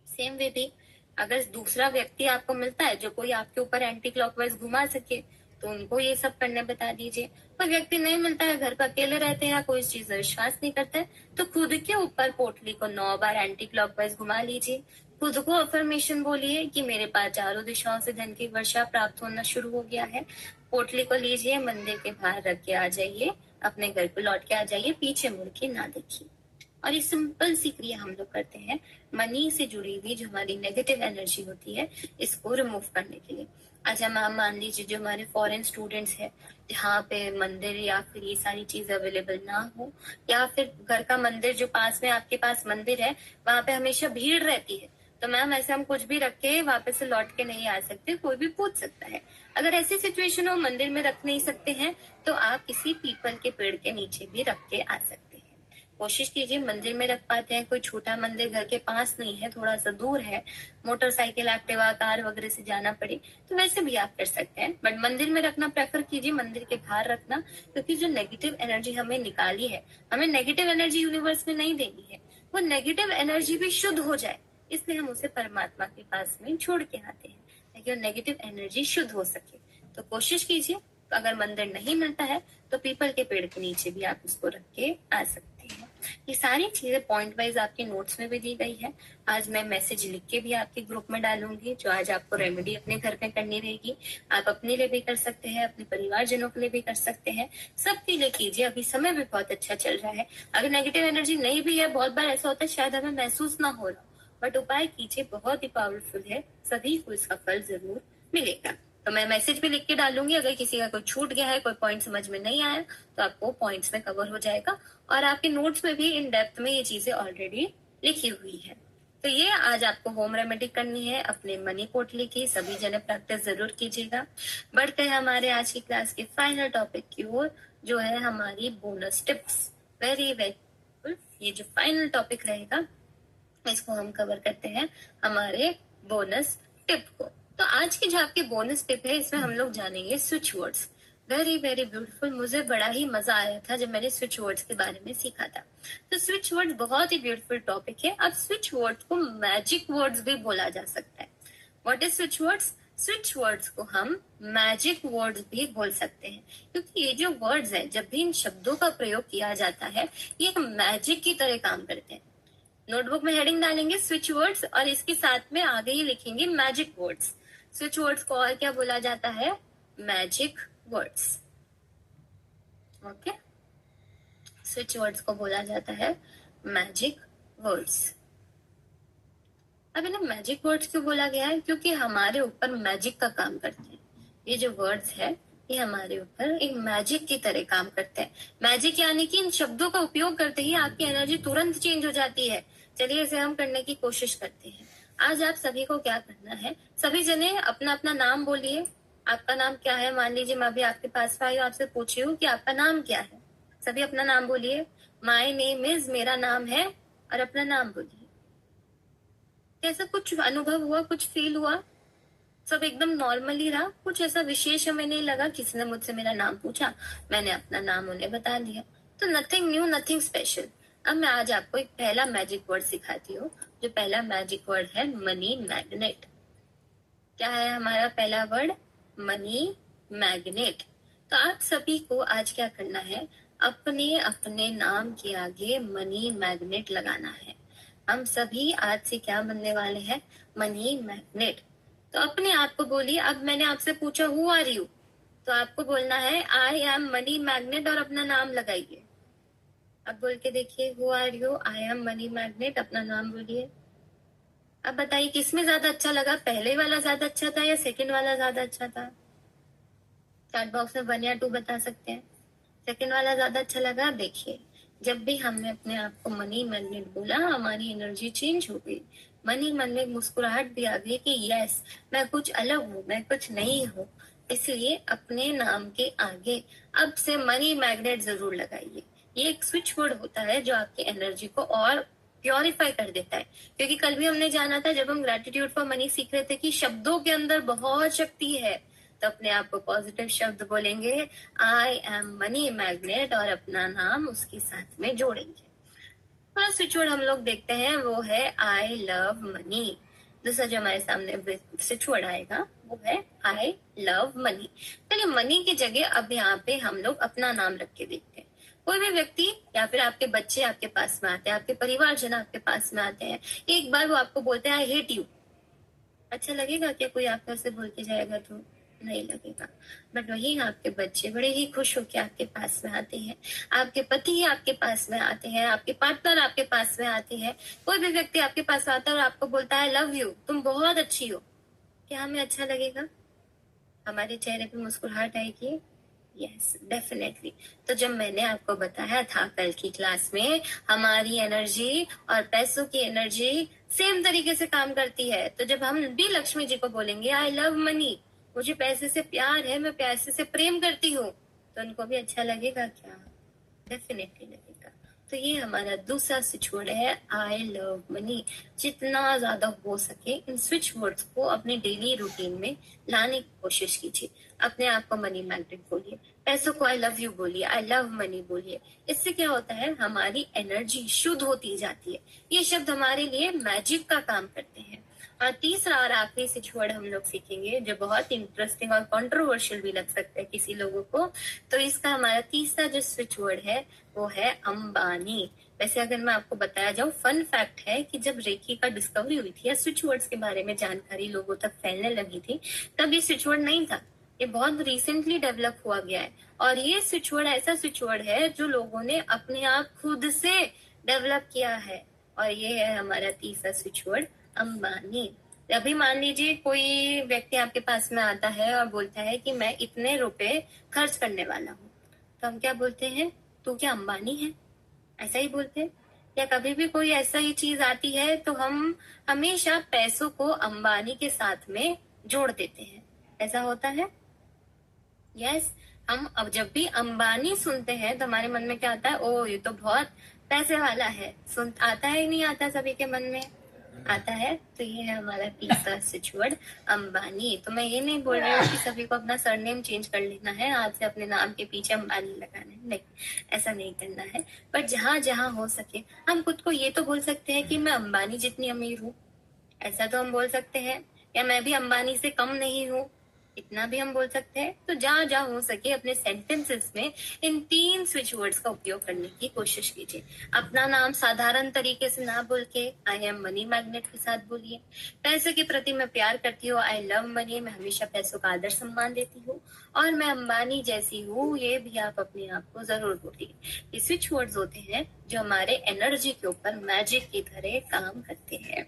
सेम वे भी, अगर दूसरा व्यक्ति आपको मिलता है जो कोई आपके ऊपर एंटी क्लॉकवाइज घुमा सके, तो उनको ये सब करने बता दीजिए। कोई व्यक्ति नहीं मिलता है, घर पर अकेले रहते हैं या कोई चीज विश्वास नहीं करता है, तो खुद के ऊपर पोटली को 9 बार एंटी क्लॉकवाइज घुमा लीजिए। खुद को अफर्मेशन बोलिए कि मेरे पास चारों दिशाओं से धन की वर्षा प्राप्त होना शुरू हो गया है। पोटली को लीजिए, मंदिर के बाहर रख के आ जाइए, अपने घर को लौट के आ जाइए, पीछे मुड़ के ना देखिए। और ये सिंपल सी क्रिया हम लोग करते हैं मनी से जुड़ी हुई जो हमारी नेगेटिव एनर्जी होती है इसको रिमूव करने के लिए। अच्छा मैम, मान लीजिए जो हमारे फॉरेन स्टूडेंट्स हैं जहाँ पे मंदिर या फिर ये सारी चीज अवेलेबल ना हो, या फिर घर का मंदिर जो पास में आपके पास मंदिर है वहां पे हमेशा भीड़ रहती है, तो मैम ऐसे हम कुछ भी रख के वापस से लौट के नहीं आ सकते, कोई भी पूछ सकता है। अगर ऐसी सिचुएशन हो मंदिर में रख नहीं सकते हैं तो आप किसी पीपल के पेड़ के नीचे भी रख के आ सकते हैं। कोशिश कीजिए मंदिर में रख पाते हैं, कोई छोटा मंदिर घर के पास नहीं है, थोड़ा सा दूर है, मोटरसाइकिल एक्टिवा कार वगैरह से जाना पड़े तो वैसे भी आप कर सकते हैं, बट मंदिर में रखना प्रेफर कीजिए, मंदिर के बाहर रखना, क्योंकि जो नेगेटिव एनर्जी हमें निकाली है, हमें नेगेटिव एनर्जी यूनिवर्स में नहीं देनी है, वो नेगेटिव एनर्जी भी शुद्ध हो जाए, इसलिए हम उसे परमात्मा के पास में छोड़ के आते हैं ताकि वो नेगेटिव एनर्जी शुद्ध हो सके। तो कोशिश कीजिए, अगर मंदिर नहीं मिलता है तो पीपल के पेड़ के नीचे भी आप उसको रख के आ सकते हैं। ये सारी चीजें पॉइंट वाइज आपके नोट्स में भी दी गई है। आज मैं मैसेज लिख के भी आपके ग्रुप में डालूंगी, जो आज आपको रेमेडी अपने घर पे करनी रहेगी। आप अपने लिए भी कर सकते हैं, अपने परिवारजनों के लिए भी कर सकते हैं, सबके लिए कीजिए। अभी समय भी बहुत अच्छा चल रहा है। अगर नेगेटिव एनर्जी नहीं भी है, बहुत बार ऐसा होता है शायद हमें महसूस ना हो रहा, बट उपाय कीजिए, बहुत ही पावरफुल है, सभी को इसका फल जरूर मिलेगा। तो मैं मैसेज भी लिख के डालूंगी, अगर किसी का कोई छूट गया है, कोई पॉइंट समझ में नहीं आया तो आपको पॉइंट्स में कवर हो जाएगा, और आपके नोट्स में भी इन डेप्थ में ये चीजें ऑलरेडी लिखी हुई है। तो ये आज आपको होम रेमेडी करनी है अपने मनी पोटली की, सभी जने प्रैक्टिस जरूर कीजिएगा। बढ़ते हैं हमारे आज की क्लास के फाइनल टॉपिक की ओर, जो है हमारी बोनस टिप्स। वेरी वेरी, ये जो फाइनल टॉपिक रहेगा इसको हम कवर करते हैं हमारे बोनस टिप को। तो आज की जो आपकी बोनस टिप है इसमें हम लोग जानेंगे switch words. Very very beautiful, मुझे बड़ा ही मजा आया था जब मैंने स्विच वर्ड्स के बारे में सीखा था। तो स्विच वर्ड्स बहुत ही ब्यूटीफुल टॉपिक है। अब स्विच वर्ड्स को मैजिक वर्ड्स भी बोला जा सकता है। What is switch words? Switch words को हम मैजिक वर्ड्स भी बोल सकते हैं, क्योंकि ये जो वर्ड्स है जब भी इन शब्दों का प्रयोग किया जाता है ये मैजिक की तरह काम करते हैं। नोटबुक में हेडिंग डालेंगे स्विच वर्ड्स और इसके साथ में आगे ही लिखेंगे मैजिक वर्ड्स। स्विच वर्ड्स को और क्या बोला जाता है? Magic words. Okay, switch words को बोला जाता है मैजिक वर्ड्स। अब इन्हें मैजिक वर्ड्स क्यों बोला गया है? क्योंकि हमारे ऊपर मैजिक का काम करते हैं। ये जो वर्ड्स है ये हमारे ऊपर एक मैजिक की तरह काम करते हैं। मैजिक यानी कि इन शब्दों का उपयोग करते ही आपकी एनर्जी तुरंत चेंज हो जाती है। चलिए इसे हम करने की कोशिश करते हैं। आज आप सभी को क्या करना है, सभी जने अपना अपना नाम बोलिए। आपका नाम क्या है? मान लीजिए मैं अभी आपके पास आई हूँ, आपसे पूछी हूँ कि आपका नाम क्या है। सभी अपना नाम बोलिए। माय नेम इज, मेरा नाम है, और अपना नाम बोलिए। कैसा कुछ अनुभव हुआ, कुछ फील हुआ? सब एकदम नॉर्मली रहा, कुछ ऐसा विशेष हमें नहीं लगा? किसी ने मुझसे मेरा नाम पूछा, मैंने अपना नाम उन्हें बता दिया, तो नथिंग न्यू, नथिंग स्पेशल। अब मैं आज आपको एक पहला मैजिक वर्ड सिखाती हूँ। जो पहला मैजिक वर्ड है मनी मैग्नेट। क्या है हमारा पहला वर्ड? Money magnet. तो आप सभी को आज क्या करना है, अपने अपने नाम के आगे मनी मैग्नेट लगाना है। हम सभी आज से क्या बनने वाले हैं? Money magnet. तो अपने आप को बोलिए। अब मैंने आपसे पूछा हु आर यू, तो आपको बोलना है आई एम मनी मैग्नेट और अपना नाम लगाइए। अब बोल के देखिए, who are you, I am money magnet, अपना नाम बोलिए। अब बताइए किसमें ज्यादा अच्छा लगा? पहले वाला ज्यादा अच्छा था या सेकंड वाला ज्यादा अच्छा था? चैट बॉक्स में 1 या 2 बता सकते हैं। सेकंड वाला ज्यादा अच्छा लगा? देखिए, जब भी हमने अपने आप को मनी मैग्नेट बोला हमारी एनर्जी चेंज हो गई। मनी मन में मुस्कुराहट भी आ गई कि यस, मैं कुछ अलग हूँ, मैं कुछ नहीं हूँ। इसलिए अपने नाम के आगे अब से मनी मैग्नेट जरूर लगाइए। ये एक स्विच वर्ड होता है जो आपकी एनर्जी को और प्योरीफाई कर देता है। क्योंकि कल भी हमने जाना था जब हम ग्रेटिट्यूड फॉर मनी सीख रहे थे कि शब्दों के अंदर बहुत शक्ति है। तो अपने आप को पॉजिटिव शब्द बोलेंगे, आई एम मनी मैग्नेट, और अपना नाम उसके साथ में जोड़ेंगे। फर्स्ट स्विच वर्ड हम लोग देखते हैं वो है आई लव मनी। दूसरा जो हमारे सामने स्विच वर्ड आएगा वो है आई लव मनी। चलिए मनी की जगह अब यहाँ पे हम लोग अपना नाम रख के देखते हैं। कोई भी व्यक्ति या फिर आपके बच्चे आपके पास में आते हैं, आपके परिवारजन आपके पास में आते हैं, एक बार वो आपको बोलते हैं आई हेट यू। अच्छा लगेगा क्या कोई आपको ऐसे बोल के जाएगा तो? नहीं लगेगा। बट वही आपके बच्चे बड़े ही खुश होकर आपके पास में आते हैं, आपके पति आपके पास में आते हैं, आपके पार्टनर आपके पास में आते हैं, कोई भी व्यक्ति आपके पास आता है और आपको बोलता है लव यू, तुम बहुत अच्छी हो, क्या हमें अच्छा लगेगा? हमारे चेहरे पे मुस्कुराहट आएगी? Yes, definitely. तो जब मैंने आपको बताया था कल की क्लास में हमारी एनर्जी और पैसों की एनर्जी सेम तरीके से काम करती है, तो जब हम भी लक्ष्मी जी को बोलेंगे आई लव मनी, मुझे पैसे से प्यार है, मैं पैसे से प्रेम करती हूँ, तो उनको भी अच्छा लगेगा क्या? डेफिनेटली लगेगा। तो ये हमारा दूसरा स्विच वर्ड है आई लव मनी। जितना ज्यादा हो सके इन स्विच वर्ड्स को अपने डेली रूटीन में लाने की कोशिश कीजिए। अपने आप को मनी मैग्नेट बोलिए, पैसों को आई लव यू बोलिए, आई लव मनी बोलिए। इससे क्या होता है, हमारी एनर्जी शुद्ध होती जाती है। ये शब्द हमारे लिए मैजिक का काम करते हैं। और तीसरा और आखिरी स्विच वर्ड हम लोग सीखेंगे जो बहुत इंटरेस्टिंग और कंट्रोवर्शियल भी लग सकता है किसी लोगों को। तो इसका हमारा तीसरा जो स्विच वर्ड है वो है अंबानी। वैसे अगर मैं आपको बताया जाऊं, फन फैक्ट है कि जब रेकी का डिस्कवरी हुई थी या स्विच वर्ड्स के बारे में जानकारी लोगों तक फैलने लगी थी, तब ये स्विच वर्ड नहीं था। ये बहुत रिसेंटली डेवलप हुआ गया है और ये स्विच वर्ड ऐसा स्विच वर्ड है जो लोगों ने अपने आप खुद से डेवलप किया है। और ये है हमारा तीसरा स्विच वर्ड अंबानी। अभी मान लीजिए कोई व्यक्ति आपके पास में आता है और बोलता है कि मैं इतने रुपए खर्च करने वाला हूँ, तो हम क्या बोलते हैं, तू क्या अंबानी है? ऐसा ही बोलते हैं। या कभी भी कोई ऐसा ही चीज आती है तो हम हमेशा पैसों को अंबानी के साथ में जोड़ देते हैं। ऐसा होता है? यस। हम अब जब भी अंबानी सुनते हैं तो हमारे मन में क्या आता है, ओ ये तो बहुत पैसे वाला है। सुन आता है, नहीं आता सभी के मन में? आता है। तो ये है हमारा तीसरा स्विच वर्ड अंबानी। तो मैं ये नहीं बोल रही हूँ कि सभी को अपना सरनेम चेंज कर लेना है, आज से अपने नाम के पीछे अंबानी लगाना है, नहीं, ऐसा नहीं करना है। पर जहां जहां हो सके हम खुद को ये तो बोल सकते हैं कि मैं अंबानी जितनी अमीर हूँ, ऐसा तो हम बोल सकते हैं। या मैं भी अंबानी से कम नहीं हूँ, इतना भी हम बोल सकते हैं। तो जहां जहां हो सके अपने सेंटेंसेस में इन तीन स्विच वर्ड्स का उपयोग करने की कोशिश कीजिए। अपना नाम साधारण तरीके से ना बोल के आई एम मनी मैग्नेट के साथ बोलिए। पैसे के प्रति मैं प्यार करती हूँ, आई लव मनी, मैं हमेशा पैसों का आदर सम्मान देती हूँ और मैं अंबानी जैसी हूँ, ये भी आप अपने आप को जरूर बोलिए। ये स्विच वर्ड्स होते हैं जो हमारे एनर्जी के ऊपर मैजिक की तरह काम करते हैं।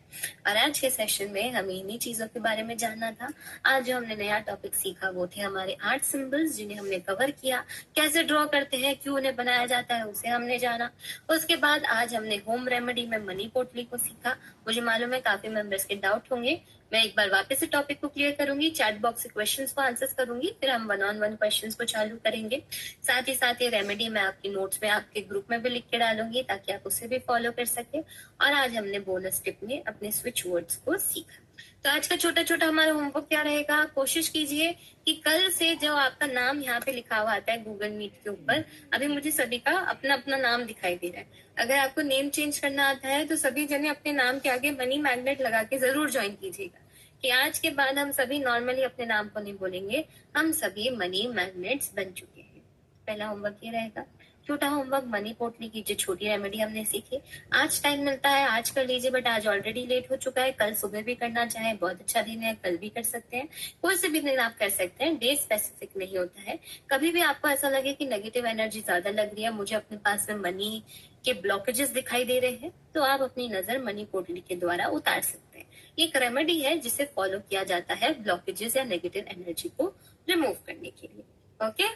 और आज के सेशन में हमें इन्हीं चीजों के बारे में जानना था। आज जो हमने नया टॉपिक सीखा वो थे हमारे आर्ट सिंबल्स, जिन्हें हमने कवर किया, कैसे ड्रॉ करते हैं, क्यों उन्हें बनाया जाता है, उसे हमने जाना। उसके बाद आज हमने होम रेमेडी में मनी पोटली को सीखा। मुझे मालूम है काफी मेंबर्स के डाउट होंगे, मैं एक बार वापस से टॉपिक को क्लियर करूंगी, चैट बॉक्स से क्वेश्चंस को आंसर करूंगी, फिर हम 1-on-1 क्वेश्चंस को चालू करेंगे। साथ ही साथ ये रेमेडी मैं आपकी नोट्स में आपके ग्रुप में भी लिख के डालूंगी ताकि आप उसे भी फॉलो कर सके। और आज हमने बोनस टिप में अपने स्विच वर्ड्स को सीखा। तो आज का छोटा छोटा हमारा होमवर्क क्या रहेगा, कोशिश कीजिए कि कल से जो आपका नाम यहाँ पे लिखा हुआ आता है गूगल मीट के ऊपर, अभी मुझे सभी का अपना अपना नाम दिखाई दे रहा है। अगर आपको नेम चेंज करना आता है तो सभी जने अपने नाम के आगे मनी मैग्नेट लगा के जरूर ज्वाइन कीजिएगा कि आज के बाद हम सभी नॉर्मली अपने नाम को नहीं बोलेंगे, हम सभी मनी मैग्नेट्स बन चुके हैं। पहला होमवर्क ये रहेगा। छोटा होमवर्क मनी पोटली की जो छोटी रेमेडी हमने सीखी, आज टाइम मिलता है आज कर लीजिए, बट आज ऑलरेडी लेट हो चुका है। कल सुबह भी करना चाहे बहुत अच्छा दिन है, कल भी कर सकते हैं, कोई से भी दिन आप कर सकते हैं, डे स्पेसिफिक नहीं होता है। कभी भी आपको ऐसा लगे कि नेगेटिव एनर्जी ज्यादा लग रही है, मुझे अपने पास में मनी के ब्लॉकेजेस दिखाई दे रहे हैं, तो आप अपनी नजर मनी पोटली के द्वारा उतार सकते हैं। ये एक रेमेडी है जिसे फॉलो किया जाता है ब्लॉकेजेस या नेगेटिव एनर्जी को रिमूव करने के लिए। ओके,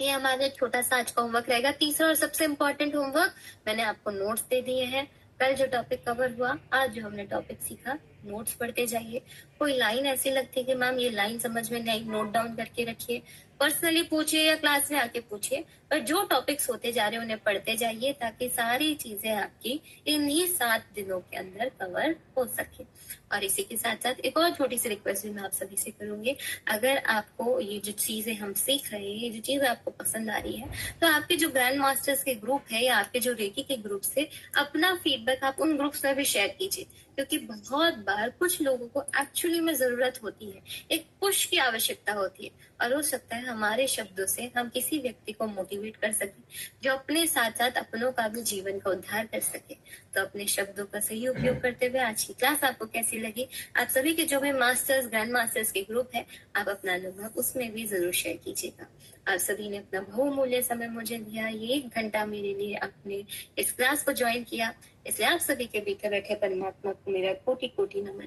ये हमारा छोटा सा आज का होमवर्क रहेगा। तीसरा और सबसे इम्पोर्टेंट होमवर्क, मैंने आपको नोट्स दे दिए हैं। कल जो टॉपिक कवर हुआ, आज जो हमने टॉपिक सीखा, नोट्स पढ़ते जाइए। कोई लाइन ऐसी लगती है कि मैम ये लाइन समझ में नहीं, नोट डाउन करके रखिए, पर्सनली पूछिए या क्लास में आके पूछिए, पर जो टॉपिक्स होते जा रहे हैं उन्हें पढ़ते जाइए ताकि सारी चीजें आपकी इन्हीं 7 दिनों के अंदर कवर हो सके। और इसी के साथ साथ एक और छोटी सी रिक्वेस्ट भी मैं आप सभी से करूंगी, अगर आपको ये जो चीजें हम सीख रहे हैं, ये जो चीज आपको पसंद आ रही है, तो आपके जो ग्रैंड मास्टर्स के ग्रुप है या आपके जो रेकी के ग्रुप से अपना फीडबैक आप उन ग्रुप्स में भी शेयर कीजिए, क्योंकि बहुत बार कुछ लोगों को एक्चुअली में जरूरत होती है, एक पुश की आवश्यकता होती है, और हो सकता है हमारे शब्दों से हम किसी व्यक्ति को मोटिवेट कर सके, जो अपने साथ साथ अपनों का भी जीवन का उद्धार कर सके। तो अपने शब्दों का सही उपयोग करते हुए आज की क्लास आपको कैसी लगी? आप सभी के जो भी मास्टर्स, ग्रैंड मास्टर्स के ग्रुप है, आप अपना अनुभव उसमें भी जरूर शेयर कीजिएगा। आप सभी ने अपना बहुमूल्य समय मुझे दिया, ये 1 घंटा मेरे लिए आपने इस क्लास को ज्वाइन किया, इसलिए आप सभी के भीतर बैठे परमात्मा को मेरा कोटि कोटि नमन।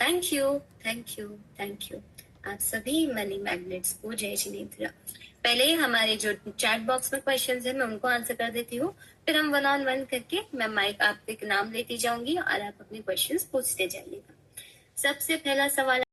Thank you, thank you, thank you. आप सभी मनी मैग्नेट्स को जय जिनेंद्र। पहले हमारे जो चैट बॉक्स में क्वेश्चंस है मैं उनको आंसर कर देती हूँ, फिर हम 1 on 1 करके मैं माइक आपके नाम लेती जाऊंगी और आप अपने क्वेश्चंस पूछते जाइएगा। सबसे पहला सवाल